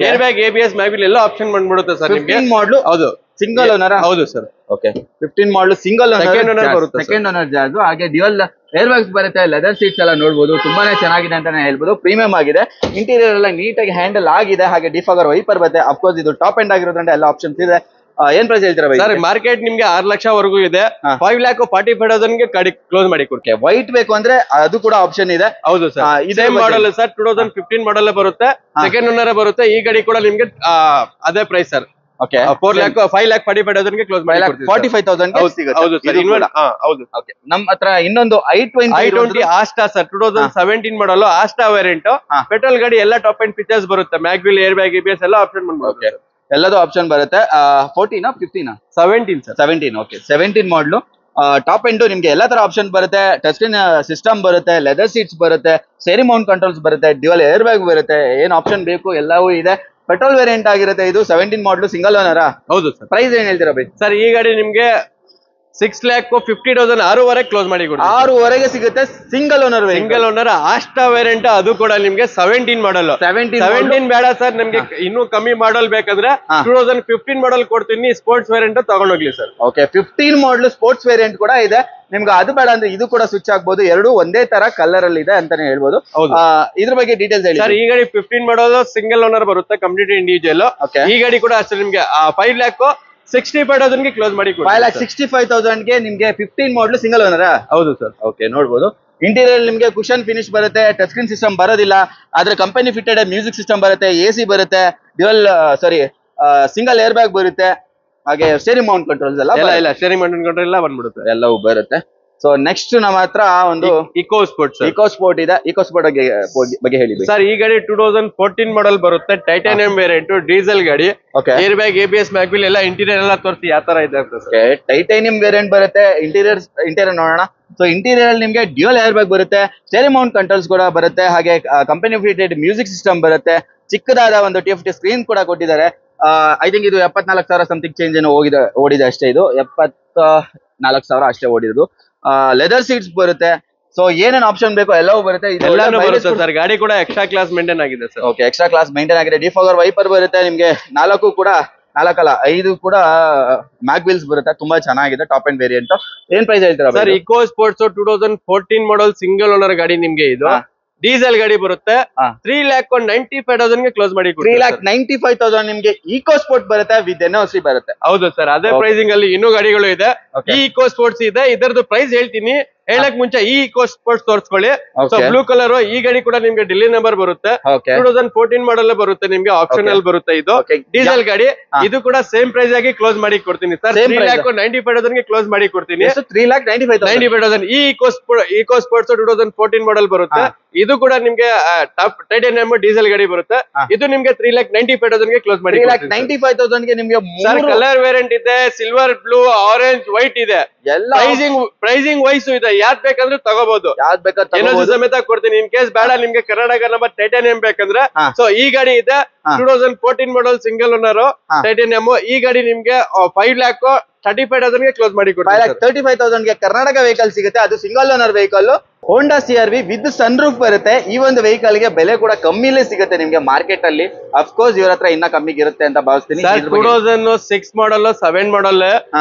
air bag, ABS, mag wheel ಎಲ್ಲ ಆಪ್ಷನ್ ಬಂದ್ಬಿಡುತ್ತೆ ಸರ್ ನಿಮ್ಗೆ. ಮಾಡಲು. ಹೌದು, ಸಿಂಗಲ್ ಓನರ್. ಹೌದು ಸರ್. ಓಕೆ, 15 ಮಾಡಲು ಸಿಂಗಲ್ ಸೆಕೆಂಡ್ ಓನರ್ ಬರುತ್ತೆ. Second owner jazz. ಹಾಗೆ ಡ್ಯುಯಲ್ ಏರ್ ಬ್ಯಾಗ್ಸ್ ಬರುತ್ತೆ. ಲೆದರ್ ಸೀಟ್ಸ್ ಎಲ್ಲ ನೋಡ್ಬೋದು. ತುಂಬಾನೇ ಚೆನ್ನಾಗಿದೆ ಅಂತಾನೆ ಹೇಳ್ಬೋದು. ಪ್ರೀಮಿಯಂ ಆಗಿದೆ. ಇಂಟೀರಿಯರ್ ಎಲ್ಲ ನೀಟಾಗಿ ಹ್ಯಾಂಡಲ್ ಆಗಿದೆ. ಹಾಗೆ ಡಿಫಾಗರ್ ವೈಪರ್ ಬರುತ್ತೆ. ಅಫ್ಕೋರ್ಸ್ ಇದು ಟಾಪ್ ಎಂಡ್ ಆಗಿರೋದ್ರಿಂದ ಎಲ್ಲ ಆಪ್ಷನ್ಸ್ ಇದೆ. ಏನ್ ಪ್ರೈಸ್ ಹೇಳ್ತೀರಾ ಬೈ? ಸರ್ ಮಾರ್ಕೆಟ್ ನಿಮ್ಗೆ 6 ಲಕ್ಷವರೆಗೂ ಇದೆ. 5,45,000 ಗೆ ಗಾಡಿ ಕ್ಲೋಸ್ ಮಾಡಿ ಕೊಡ್ತೀವಿ. ವೈಟ್ ಬೇಕು ಅಂದ್ರೆ ಅದು ಕೂಡ ಆಪ್ಷನ್ ಇದೆ. ಹೌದು ಸರ್. ಇದೇ ಮಾಡಲ್ ಸರ್, 2015 ಮಾಡಲ್ ಬರುತ್ತೆ. ಸೆಕೆಂಡ್ ಓನರ್ ಬರುತ್ತೆ. ಈ ಗಾಡಿ ಕೂಡ ನಿಮ್ಗೆ ಅದೇ ಪ್ರೈಸ್ ಸರ್. ಓಕೆ, 5,45,000 ಗೆ ಕ್ಲೋಸ್ ಮಾಡಿ 45,000 ಸಿಗುತ್ತೆ. ಹೌದು ಸರ್. ಹೌದು. ಓಕೆ, ನಮ್ಮ ಹತ್ರ ಇನ್ನೊಂದು i20 ಆಸ್ಟಾ ಸರ್. 2017 ಮಾಡಲ್ ಆಸ್ಟಾ ವೇರಿಯಂಟ್. ಪೆಟ್ರೋಲ್ ಗಾಡಿ ಎಲ್ಲ ಟಾಪ್ ಎಂಡ್ ಫೀಚರ್ಸ್ ಬರುತ್ತೆ. ಮ್ಯಾಗ್ವಿಲ್, ಏರ್ ಬ್ಯಾಗ್, ABS ಎಲ್ಲ ಆಪ್ಷನ್ ಬಂದ್ಬಿಡುತ್ತೆ. ಎಲ್ಲದೂ ಆಪ್ಷನ್ ಬರುತ್ತೆ. 14 15 17 ಸರ್. 17. ಓಕೆ, 17 ಮಾಡಲು. ಟಾಪ್ ಎಂಡ್ ನಿಮ್ಗೆ ಎಲ್ಲಾ ತರ ಆಪ್ಷನ್ ಬರುತ್ತೆ. ಟಚ್ ಸ್ಕ್ರೀನ್ ಸಿಸ್ಟಮ್ ಬರುತ್ತೆ. ಲೆದರ್ ಸೀಟ್ಸ್ ಬರುತ್ತೆ. ಸ್ಟೀರಿಂಗ್ ಮೌಂಟ್ ಕಂಟ್ರೋಲ್ಸ್ ಬರುತ್ತೆ. ಡ್ಯುಯಲ್ ಏರ್ ಬ್ಯಾಗ್ ಬರುತ್ತೆ. ಏನ್ ಆಪ್ಷನ್ ಬೇಕು ಎಲ್ಲವೂ ಇದೆ. ಪೆಟ್ರೋಲ್ ವೇರಿಯಂಟ್ ಆಗಿರುತ್ತೆ. ಇದು 17 ಮಾಡಲು ಸಿಂಗಲ್ ಓನರ್. ಹೌದು ಸರ್. ಪ್ರೈಸ್ ಏನ್ ಹೇಳ್ತೀರಾ ಬೈ? ಸರ್ ಈ ಗಾಡಿ ನಿಮ್ಗೆ 6,50,000 6.5 ಕ್ಲೋಸ್ ಮಾಡಿ ಕೊಡ್ತೀವಿ. 6.5 ಸಿಗುತ್ತೆ. Single owner Asta variant. ಅದು ಕೂಡ ನಿಮ್ಗೆ 17 ಮಾಡಲ್. 17 ಬೇಡ ಸರ್, ನಮ್ಗೆ ಇನ್ನೂ ಕಮ್ಮಿ ಮಾಡಲ್ ಬೇಕಂದ್ರೆ 2015 ಮಾಡಲ್ ಕೊಡ್ತೀನಿ. ಸ್ಪೋರ್ಟ್ಸ್ ವೇರಿಯಂಟ್ ತಗೊಂಡೋಗ್ಲಿ sir. Okay, 15 model sports variant ಕೂಡ ಇದೆ. ನಿಮ್ಗೆ ಅದು ಬೇಡ ಅಂದ್ರೆ ಇದು ಕೂಡ ಸ್ವಿಚ್ ಆಗ್ಬೋದು. ಎರಡು ಒಂದೇ ತರ ಕಲರ್ ಅಲ್ಲಿ ಇದೆ ಅಂತಾನೆ ಹೇಳ್ಬೋದು. ಇದ್ರ ಬಗ್ಗೆ ಡೀಟೇಲ್ಸ್ ಹೇಳಿ ಸರ್. ಈ ಗಾಡಿ 15 ಮಾಡಲ್ ಸಿಂಗಲ್ ಓನರ್ ಬರುತ್ತೆ. Complete individual. ಈ ಗಾಡಿ ಕೂಡ ಅಷ್ಟೇ ನಿಮ್ಗೆ 5,65,000 ಗೆ ಕ್ಲೋಸ್ ಮಾಡಿ 5,65,000 ಗೆ ನಿಮ್ಗೆ 15 ಮಾಡಲ್ ಸಿಂಗಲ್ ಓನರ್. ಹೌದು ಸರ್. ಓಕೆ, ನೋಡ್ಬೋದು. ಇಂಟೀರಿಯರ್ ನಿಮ್ಗೆ ಕುಶನ್ ಫಿನಿಶ್ ಬರುತ್ತೆ. ಟಚ್ ಸ್ಕ್ರೀನ್ ಸಿಸ್ಟಮ್ ಬರೋದಿಲ್ಲ. ಆದ್ರೆ ಕಂಪನಿ ಫಿಟೆಡ್ ಮ್ಯೂಸಿಕ್ ಸಿಸ್ಟಮ್ ಬರುತ್ತೆ. AC ಬರುತ್ತೆ. ಸಿಂಗಲ್ ಏರ್ ಬ್ಯಾಗ್ ಬರುತ್ತೆ. ಹಾಗೆ ಸ್ಟೀರಿಂಗ್ ಮೌಂಟ್ ಕಂಟ್ರೋಲ್ಸ್ ಎಲ್ಲ ಸ್ಟೀರಿಂಗ್ ಮೌಂಟ್ ಕಂಟ್ರೋಲ್ ಎಲ್ಲ ಬಂದ್ಬಿಡುತ್ತೆ. ಎಲ್ಲವೂ ಬರುತ್ತೆ. ಸೊ ನೆಕ್ಸ್ಟ್ ನಮ್ಮ ಹತ್ರ ಒಂದು ಇಕೋ ಸ್ಪೋರ್ಟ್ ಇದೆ. ಇಕೋ ಸ್ಪೋರ್ಟ್ ಬಗ್ಗೆ ಹೇಳಿ ಸರ್. ಈ ಗಾಡಿ 2014 ಮಾಡಲ್ ಬರುತ್ತೆ. ಟೈಟಾನಿಯಂ ವೇರಿಯಂಟ್, ಡೀಸೆಲ್ ಗಾಡಿ. ಏರ್ ಬ್ಯಾಗ್, ABS, ಮ್ಯಾಗ್ವಿಲ್ ಎಲ್ಲ ಇಂಟೀರಿಯರ್ ಎಲ್ಲ ತೋರಿಸಿ ಯಾವ ತರ ಇದೆ ಅಂತ. ಟೈಟಾನಿಯಂ ವೇರಿಯಂಟ್ ಬರುತ್ತೆ. ಇಂಟೀರಿಯರ್ ನೋಡೋಣ. ಸೊ ಇಂಟೀರಿಯರ್ ಅಲ್ಲಿ ನಿಮ್ಗೆ ಡ್ಯುಯಲ್ ಏರ್ ಬ್ಯಾಗ್ ಬರುತ್ತೆ. ಸ್ಟೀರಿಂಗ್ ಮೌಂಟ್ ಕಂಟ್ರೋಲ್ಸ್ ಕೂಡ ಬರುತ್ತೆ. ಹಾಗೆ ಕಂಪನಿ ಫಿಟೆಡ್ ಮ್ಯೂಸಿಕ್ ಸಿಸ್ಟಮ್ ಬರುತ್ತೆ. ಚಿಕ್ಕದಾದ ಒಂದು TFT ಸ್ಕ್ರೀನ್ ಕೂಡ ಕೊಟ್ಟಿದ್ದಾರೆ. ಐ ಥಿಂಕ್ ಇದು 74,000 ಸಮಥಿಂಗ್ ಚೇಂಜ್ ಏನೋ ಓಡಿದೆ ಅಷ್ಟೇ. ಇದು 74,000 ಅಷ್ಟೇ ಓಡಿರೋದು. ಲೆದರ್ ಸೀಟ್ಸ್ ಬರುತ್ತೆ. ಸೊ ಏನೇನ್ ಆಪ್ಷನ್ ಬೇಕೋ ಎಲ್ಲವೂ ಬರುತ್ತೆ. ಎಲ್ಲಾನು ಬರುತ್ತೆ ಸರ್. ಗಾಡಿ ಕೂಡ ಎಕ್ಸ್ಟ್ರಾ ಕ್ಲಾಸ್ ಮೇಂಟೈನ್ ಆಗಿದೆ sir. Okay, extra class maintain ಆಗಿದೆ. ಡಿಫಾಗರ್ ವೈಪರ್ ಬರುತ್ತೆ ನಿಮ್ಗೆ. 5 ಕೂಡ ಮ್ಯಾಗ್ ವೀಲ್ಸ್ ಬರುತ್ತೆ. ತುಂಬಾ ಚೆನ್ನಾಗಿದೆ. Top end variant. ಏನ್ ಪ್ರೈಸ್ ಹೇಳ್ತೀರಾ sir? EcoSports 2014 model single owner ಗಾಡಿ ನಿಮ್ಗೆ. ಇದು ಡೀಸೆಲ್ ಗಾಡಿ ಬರುತ್ತೆ. 3,95,000 ಗೆ ಕ್ಲೋಸ್ ಮಾಡಿ. 3,95,000 ನಿಮ್ಗೆ ಇಕೋ ಸ್ಪೋರ್ಟ್ ಬರುತ್ತೆ ವಿತ್ NOC ಬರುತ್ತೆ. ಹೌದು ಸರ್, ಅದೇ ಪ್ರೈಸಿಂಗ್ ಅಲ್ಲಿ ಇನ್ನೂ ಗಾಡಿಗಳು ಇದೆ. ಈ ಇಕೋ ಸ್ಪೋರ್ಟ್ಸ್ ಇದೆ. ಇದರದ್ದು ಪ್ರೈಸ್ ಹೇಳ್ತೀನಿ. ಹೇಳಕ್ ಮುಂಚೆ ಈ ಇಕೋ ಸ್ಪೋರ್ಟ್ಸ್ ತೋರಿಸ್ಕೊಳ್ಳಿ. ಬ್ಲೂ ಕಲರ್ ಈ ಗಾಡಿ ಕೂಡ ನಿಮ್ಗೆ ಡೆಲ್ಲಿ ನಂಬರ್ ಬರುತ್ತೆ. 2014 ಮಾಡಲ್ ಬರುತ್ತೆ ನಿಮ್ಗೆ. ಆಪ್ಷನಲ್ ಬರುತ್ತೆ. ಇದು ಡೀಸೆಲ್ ಗಾಡಿ. ಇದು ಕೂಡ ಸೇಮ್ ಪ್ರೈಸ್ ಆಗಿ ಕ್ಲೋಸ್ ಮಾಡಿ ಕೊಡ್ತೀನಿ ಸರ್. 3,95,000 ಗೆ ಕ್ಲೋಸ್ ಮಾಡಿ ಕೊಡ್ತೀನಿ. 3,95,000 ಈ ಇಕೋ ಸ್ಪೋರ್ಟ್ಸ್ 2014 ಮಾಡಲ್ ಬರುತ್ತೆ. ಇದು ಕೂಡ ನಿಮ್ಗೆ ಟೈಟಾನಿಯಂ ಡೀಸೆಲ್ ಗಾಡಿ ಬರುತ್ತೆ. ಇದು ನಿಮ್ಗೆ 3,95,000 ಗೆ ಕ್ಲೋಸ್ ಮಾಡಿ. 3,95,000 ಗೆ ನಿಮ್ಗೆ ಕಲರ್ ವೇರಿಯಂಟ್ ಇದೆ. ಸಿಲ್ವರ್, ಬ್ಲೂ, ಆರೆಂಜ್, ವೈಟ್ ಇದೆ. ಪ್ರೈಸಿಂಗ್ ವೈಸ್ ಇದೆ. ಯಾವ್ದ್ ಬೇಕಂದ್ರೆ ತಗೋಬಹುದು. ಸಮೇತ ಕೊಡ್ತೀನಿ. ಇನ್ ಕೇಸ್ ಬೇಡ ನಿಮ್ಗೆ ಕರ್ನಾಟಕ ನಂಬರ್ ಟೈಟಾನಿಯಂ ಬೇಕಂದ್ರೆ ಸೊ ಈ ಗಾಡಿ ಇದೆ. 2014 ಮಾಡಲ್ ಸಿಂಗಲ್ ಓನರ್ ಟೈಟಾನಿಯಂ. ಈ ಗಾಡಿ ನಿಮ್ಗೆ 5,35,000 ಗೆ ಕ್ಲೋಸ್ ಮಾಡಿ ಕೊಡ್ತೀನಿ. 5,35,000 ಗೆ ಕರ್ನಾಟಕ ವೆಹಿಕಲ್ ಸಿಗುತ್ತೆ. ಅದು single owner vehicle. Honda CRV with sun roof ಬರುತ್ತೆ. ಈ ಒಂದು ವೆಹಿಕಲ್ ಗೆ ಬೆಲೆ ಕೂಡ ಕಮ್ಮಿಲೇ ಸಿಗುತ್ತೆ ನಿಮ್ಗೆ ಮಾರ್ಕೆಟ್ ಅಲ್ಲಿ. ಅಫ್ಕೋರ್ಸ್ ಇವ್ರ ಹತ್ರ ಇನ್ನ ಕಮ್ಮಿಗೆ ಇರುತ್ತೆ ಅಂತ ಭಾವಿಸ್ತೀನಿ. 2006 ಮಾಡಲ್ 7 ಮಾಡಲ್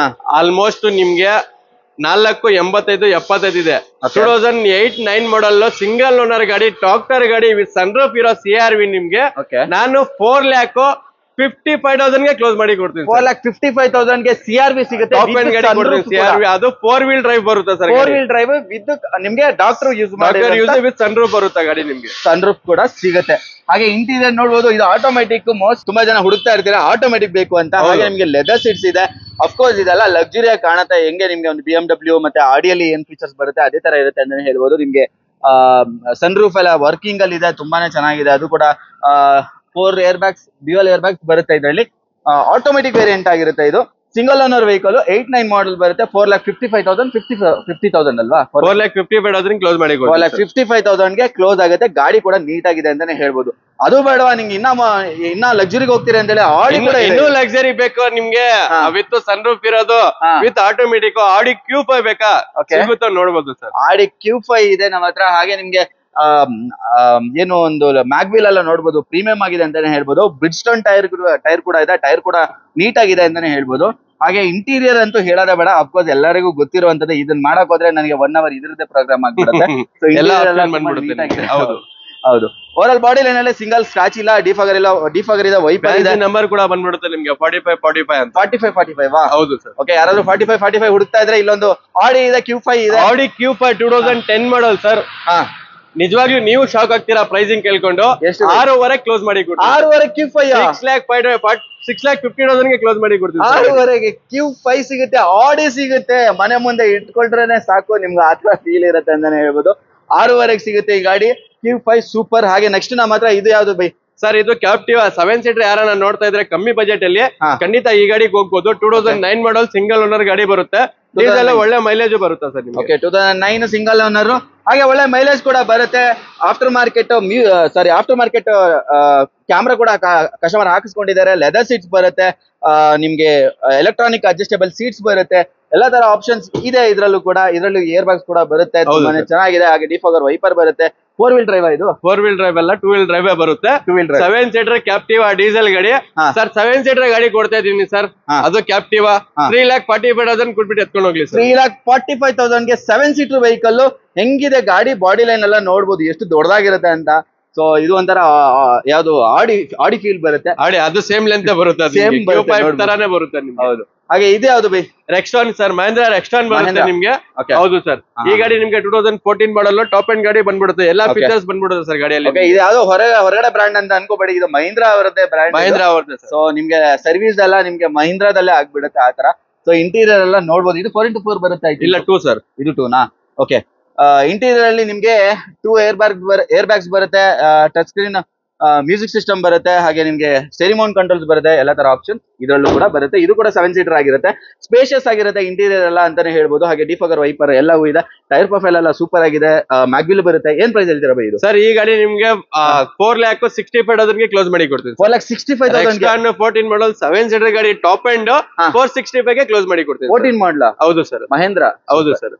ಆಲ್ಮೋಸ್ಟ್ ನಿಮ್ಗೆ 4,85,75 ಇದೆ. 2008-9 ಮಾಡಲ್ ಸಿಂಗಲ್ ಓನರ್ ಗಾಡಿ, ಟ್ರಾಕ್ಟರ್ ಗಾಡಿ ವಿತ್ ಸನ್ ರೂಫ್ ಇರೋ CRV ನಿಮ್ಗೆ ನಾನು 4,55,000 ಗೆ ಕ್ಲೋಸ್ ಮಾಡಿ ಕೊಡ್ತೀನಿ. 4,55,000 ಗೆ CRV ಸಿಗುತ್ತೆ. CRV ಅದು 4 ವೀಲ್ ಡ್ರೈವ್ ಬರುತ್ತೆ ಸರ್. 4 ವೀಲ್ ಡ್ರೈವ್ ವಿತ್ ನಿಮ್ಗೆ doctor use with sun roof ಬರುತ್ತೆ ಗಾಡಿ ನಿಮ್ಗೆ. ಸನ್ ರೂಫ್ ಕೂಡ ಸಿಗುತ್ತೆ. ಹಾಗೆ ಇಂಟೀರಿಯರ್ ನೋಡಬಹುದು. ಇದು ಆಟೋಮೆಟಿಕ್. ತುಂಬಾ ಜನ ಹುಡುಕ್ತಾ ಇರ್ತೀರಾ ಆಟೋಮೆಟಿಕ್ ಬೇಕು ಅಂತ. ಹಾಗೆ ನಿಮ್ಗೆ ಲೆದರ್ ಸೀಟ್ಸ್ ಇದೆ. ಅಫ್ಕೋರ್ಸ್ ಇದೆಲ್ಲ ಲಕ್ಸುರಿ ಆಗಿ ಕಾಣುತ್ತೆ. ಹೆಂಗೆ ನಿಮ್ಗೆ ಒಂದು BMW ಮತ್ತೆ ಆಡಿಯಲ್ಲಿ ಏನ್ ಫೀಚರ್ಸ್ ಬರುತ್ತೆ ಅದೇ ತರ ಇರುತ್ತೆ ಅಂತಾನೆ ಹೇಳ್ಬೋದು. ನಿಮ್ಗೆ ಸನ್ ರೂಫ್ ಎಲ್ಲ ವರ್ಕಿಂಗ್ ಅಲ್ಲಿ ಇದೆ. ತುಂಬಾನೇ ಚೆನ್ನಾಗಿದೆ. ಅದು ಕೂಡ 4 air bags, dual air bags ಬರುತ್ತೆ ಇದರಲ್ಲಿ. ಆಟೋಮೆಟಿಕ್ ವೇರಿಯಂಟ್ ಆಗಿರುತ್ತೆ. ಇದು ಸಿಂಗಲ್ ಓನರ್ ವೆಹಿಕಲ್. 8-9 ಮಾಡಲ್ ಬರುತ್ತೆ. 4,55,000 50,000 ಅಲ್ವಾ? 4,55,000 ಕ್ಲೋಸ್ ಮಾಡಿ. 4,55,000 ಗೆ ಕ್ಲೋಸ್ ಆಗುತ್ತೆ. ಗಾಡಿ ಕೂಡ ನೀಟ್ ಆಗಿದೆ ಅಂತಾನೆ ಹೇಳ್ಬೋದು. ಅದು ಬೇಡವಾ ನಿಮ್ಗೆ ಇನ್ನ ಲಕ್ಸುರಿಗೆ ಹೋಗ್ತೀರಾ ಅಂತೇಳಿ ಆಡಿ ಕೂಡ ಇನ್ನೂ ಲಕ್ಸುರಿ ಬೇಕು ನಿಮ್ಗೆ ವಿತ್ ಸನ್ ರೂಫ್ ಇರೋದು ವಿತ್ ಆಟೋಮೆಟಿಕ್ ಆಡಿ Q5 ಬೇಕಾ? ಸಿಗುತ್ತೆ ನೋಡ್ಬೋದು ಸರ್. ಆಡಿ Q5 ಇದೆ ನಮ್ಮ ಹತ್ರ. ಹಾಗೆ ನಿಮ್ಗೆ ಏನು ಒಂದು ಮ್ಯಾಗ್ವಿಲ್ ಎಲ್ಲ ನೋಡ್ಬೋದು. ಪ್ರೀಮಿಯಂ ಆಗಿದೆ ಅಂತಾನೆ ಹೇಳ್ಬೋದು. ಬ್ರಿಡ್ಜ್ಸ್ಟೋನ್ ಟೈರ್ ಕೂಡ ಇದೆ. ಟೈರ್ ಕೂಡ ನೀಟ್ ಆಗಿದೆ ಅಂತಾನೆ ಹೇಳ್ಬೋದು. ಹಾಗೆ ಇಂಟೀರಿಯರ್ ಅಂತೂ ಹೇಳೋದೇ ಬೇಡ. ಅಫ್ಕೋರ್ಸ್ ಎಲ್ಲರಿಗೂ ಗೊತ್ತಿರುವಂತದ್ದು. ಇದನ್ನ ಮಾಡಕ್ ಹೋದ್ರೆ ನನಗೆ 1 hour ಇದ್ರದ್ದೇ ಪ್ರೋಗ್ರಾಮ್ ಆಗ್ಬಿಡುತ್ತೆ. ಹೌದು. ಓವರ್ ಬಾಡಿ ಲೈನ್ ಅಲ್ಲಿ ಸಿಂಗಲ್ ಸ್ಕ್ರಾಚ್ ಇಲ್ಲ. ಡಿಫಾಗರ್ ಇದೆ. ವೈಪರ್ ಇದೆ. ನಂಬರ್ ಕೂಡ ಬಂದ್ಬಿಡುತ್ತೆ ನಿಮ್ಗೆ 45 ಅಂತ. 45 ಹೌದು ಸರ್. ಓಕೆ, ಯಾರಾದ್ರೂ 45 ಹುಡುಕ್ತಾ ಇದ್ರೆ ಇಲ್ಲೊಂದು ಆಡಿ ಇದೆ. Q5 ಇದೆ. ಆಡಿ Q5 2010 ಮಾಡಲ್ ಸರ್. ನಿಜವಾಗ್ಲೂ ನೀವು ಶಾಕ್ ಆಗ್ತೀರಾ ಪ್ರೈಸಿಂಗ್ ಕೇಳ್ಕೊಂಡು. 6,500 ಕ್ಲೋಸ್ ಮಾಡಿ ಕೊಡ್ತೀನಿ. 6,500 Q5 6,50,000 ಗೆ ಕ್ಲೋಸ್ ಮಾಡಿ ಕೊಡ್ತೀನಿ. 6,500 Q5 ಸಿಗುತ್ತೆ. ಆಡಿ ಸಿಗುತ್ತೆ. ಮನೆ ಮುಂದೆ ಇಟ್ಕೊಳ್ರೇನೆ ಸಾಕು. ನಿಮ್ಗೆ ಆತರ ಫೀಲ್ ಇರುತ್ತೆ ಅಂತಾನೆ ಹೇಳ್ಬೋದು. 6,500 ಸಿಗುತ್ತೆ ಈ ಗಾಡಿ. Q5 super. ಹಾಗೆ ನೆಕ್ಸ್ಟ್ ನಮ್ಮ ಹತ್ರ ಇದು ಯಾವ್ದು ಬೈ ಸರ್? ಇದು ಕ್ಯಾಪ್ಟಿವ್ 7 ಸೀಟರ್. ಯಾರನ್ನ ನೋಡ್ತಾ ಇದ್ರೆ ಕಮ್ಮಿ ಬಜೆಟ್ ಅಲ್ಲಿ ಖಂಡಿತ ಈ ಗಾಡಿಗೆ ಹೋಗ್ಬೋದು. 2009 ಮಾಡಲ್ ಸಿಂಗಲ್ ಓನರ್ ಗಾಡಿ ಬರುತ್ತೆ. ಡೀಸೆಲ್ ಒಳ್ಳೆ ಮೈಲೇಜ್ ಬರುತ್ತೆ ಸರ್ ನಿಮಗೆ. 2009 ಸಿಂಗಲ್ ಓನರ್. ಹಾಗೆ ಒಳ್ಳೆ ಮೈಲೇಜ್ ಕೂಡ ಬರುತ್ತೆ. ಆಫ್ಟರ್ ಮಾರ್ಕೆಟ್ ಕ್ಯಾಮ್ರಾ ಕೂಡ ಕಸ್ಟಮರ್ ಹಾಕಿಸ್ಕೊಂಡಿದ್ದಾರೆ. ಲೆದರ್ ಸೀಟ್ಸ್ ಬರುತ್ತೆ. ನಿಮ್ಗೆ ಎಲೆಕ್ಟ್ರಾನಿಕ್ ಅಡ್ಜಸ್ಟೇಬಲ್ ಸೀಟ್ಸ್ ಬರುತ್ತೆ. ಎಲ್ಲಾ ತರ ಆಪ್ಷನ್ಸ್ ಇದೆ ಇದ್ರಲ್ಲೂ ಕೂಡ. ಇದ್ರಲ್ಲೂ ಏರ್ ಬ್ಯಾಗ್ಸ್ ಕೂಡ ಬರುತ್ತೆ. ತುಂಬಾನೇ ಚೆನ್ನಾಗಿದೆ. ಹಾಗೆ ಡಿಫಾಗರ್ ವೈಪರ್ ಬರುತ್ತೆ. 4 ವೀಲ್ ಡ್ರೈವ್. ಇದು 4 ವೀಲ್ ಡ್ರೈವ್ ಅಲ್ಲ, 2 ವೀಲ್ ಡ್ರೈವ್ ಬರುತ್ತೆ. 7 ಸೀಟರ್ ಕ್ಯಾಪ್ಟಿವ್ ಡೀಸೆಲ್ ಗಾಡಿ ಸರ್. 7 ಸೀಟರ್ ಗಾಡಿ ಕೊಡ್ತಾ ಇದೀನಿ ಸರ್. ಅದು ಕ್ಯಾಪ್ಟಿವ್ 3,45,000 ಕೊಟ್ಬಿಟ್ಟು ಎತ್ಕೊಂಡು ಹೋಗ್ಲಿ ಸರ್. 3,45,000 ಗೆ 7 ಸೀಟರ್ ವೆಹಿಕಲ್. ಹೆಂಗಿದೆ ಗಾಡಿ ಬಾಡಿ ಲೈನ್ ಎಲ್ಲ ನೋಡ್ಬೋದು ಎಷ್ಟು ದೊಡ್ಡದಾಗಿರುತ್ತೆ ಅಂತ. ಸೊ ಇದು ಒಂಥರ ಯಾವ್ದು ಆಡಿ ಫೀಲ್ ಬರುತ್ತೆ. ಅದು ಸೇಮ್ ಲೆಂತ್ ಬರುತ್ತೆ. ತರಾನೇ ಬರುತ್ತೆ ನಿಮ್ಗೆ. ಹೌದು. ಹಾಗೆ ಇದೆ ಯಾವ್ದು ಬೈ? Rexton sir. ಮಹೇಂದ್ರ ರೆಕ್ಸ್ಟಾನ್ ಬರುತ್ತೆ ನಿಮ್ಗೆ. ಹೌದು ಸರ್. ಈ ಗಾಡಿ ನಿಮ್ಗೆ 2014 ಮಾಡಲ್ ಟಾಪ್ ಅಂಡ್ ಗಾಡಿ ಬಂದ್ಬಿಡುತ್ತೆ. ಎಲ್ಲಾ ಫೀಚರ್ಸ್ ಬಂದ್ಬಿಡುತ್ತೆ ಸರ್ ಗಾಡಿಯಲ್ಲಿ. ಇದು ಯಾವ್ದೋ ಹೊರಗಡೆ ಬ್ರಾಂಡ್ ಅಂತ ಅನ್ಕೋಬೇಡಿ. ಇದು ಮಹೀಂದ್ರ ಅವರದ್ದೇ ಬ್ರಾಂಡ್. ಮಹೀಂದ್ರ ಅವರದ್ದೇ. ಸೊ ನಿಮ್ಗೆ ಸರ್ವಿಸ್ ಎಲ್ಲ ನಿಮ್ಗೆ ಮಹೀಂದ್ರದಲ್ಲೇ ಆಗ್ಬಿಡುತ್ತೆ ಆ ತರ. ಸೊ ಇಂಟೀರಿಯರ್ ಎಲ್ಲ ನೋಡ್ಬೋದು. ಇದು 4x4 ಬರುತ್ತೆ. ಇಲ್ಲ 2 ಸರ್. ಇದು 2ನಾ? ಓಕೆ. ಇಂಟೀರಿಯರ್ ಅಲ್ಲಿ ನಿಮ್ಗೆ 2 ಏರ್ ಬ್ಯಾಗ್ಸ್ ಬರುತ್ತೆ. ಟಚ್ ಸ್ಕ್ರೀನ್ ಮ್ಯೂಸಿಕ್ ಸಿಸ್ಟಮ್ ಬರುತ್ತೆ, ಹಾಗೆ ನಿಮ್ಗೆ ಸ್ಟೆರಿಮೌಂಟ್ ಕಂಟ್ರೋಲ್ಸ್ ಬರುತ್ತೆ, ಎಲ್ಲ ತರ ಆಪ್ಷನ್ ಇದರಲ್ಲೂ ಕೂಡ ಬರುತ್ತೆ. ಇದು ಕೂಡ 7 ಸೀಟರ್ ಆಗಿರುತ್ತೆ, ಸ್ಪೇಷಿಯಸ್ ಆಗಿರುತ್ತೆ ಇಂಟೀರಿಯರ್ ಎಲ್ಲ ಅಂತಾನೆ ಹೇಳ್ಬೋದು. ಹಾಗೆ ಡಿಫಾಗರ್ ವೈಪರ್ ಎಲ್ಲವೂ ಇದೆ, ಟೈರ್ ಪ್ರೊಫೈಲ್ ಎಲ್ಲ ಸೂಪರ್ ಆಗಿದೆ, ಮ್ಯಾಗ್ವಿಲ್ ಬರುತ್ತೆ. ಏನ್ ಪ್ರೈಸ್ ಹೇಳ್ತೀರಾ ಬೈ ಇದು? ಸರ್ ಈ ಗಾಡಿ ನಿಮ್ಗೆ 4,65,000 ಕ್ಲೋಸ್ ಮಾಡಿ ಕೊಡ್ತೀನಿ. 4,65,000 14 ಮಾಡಲ್ 7 ಸೀಟರ್ ಗಾಡಿ ಟಾಪ್ ಎಂಡ್ 465 ಕ್ಲೋಸ್ ಮಾಡಿ ಕೊಡ್ತೀನಿ. 14 ಮಾಡಲ? ಹೌದು ಸರ್. ಮಹೇಂದ್ರ. ಹೌದು ಸರ್.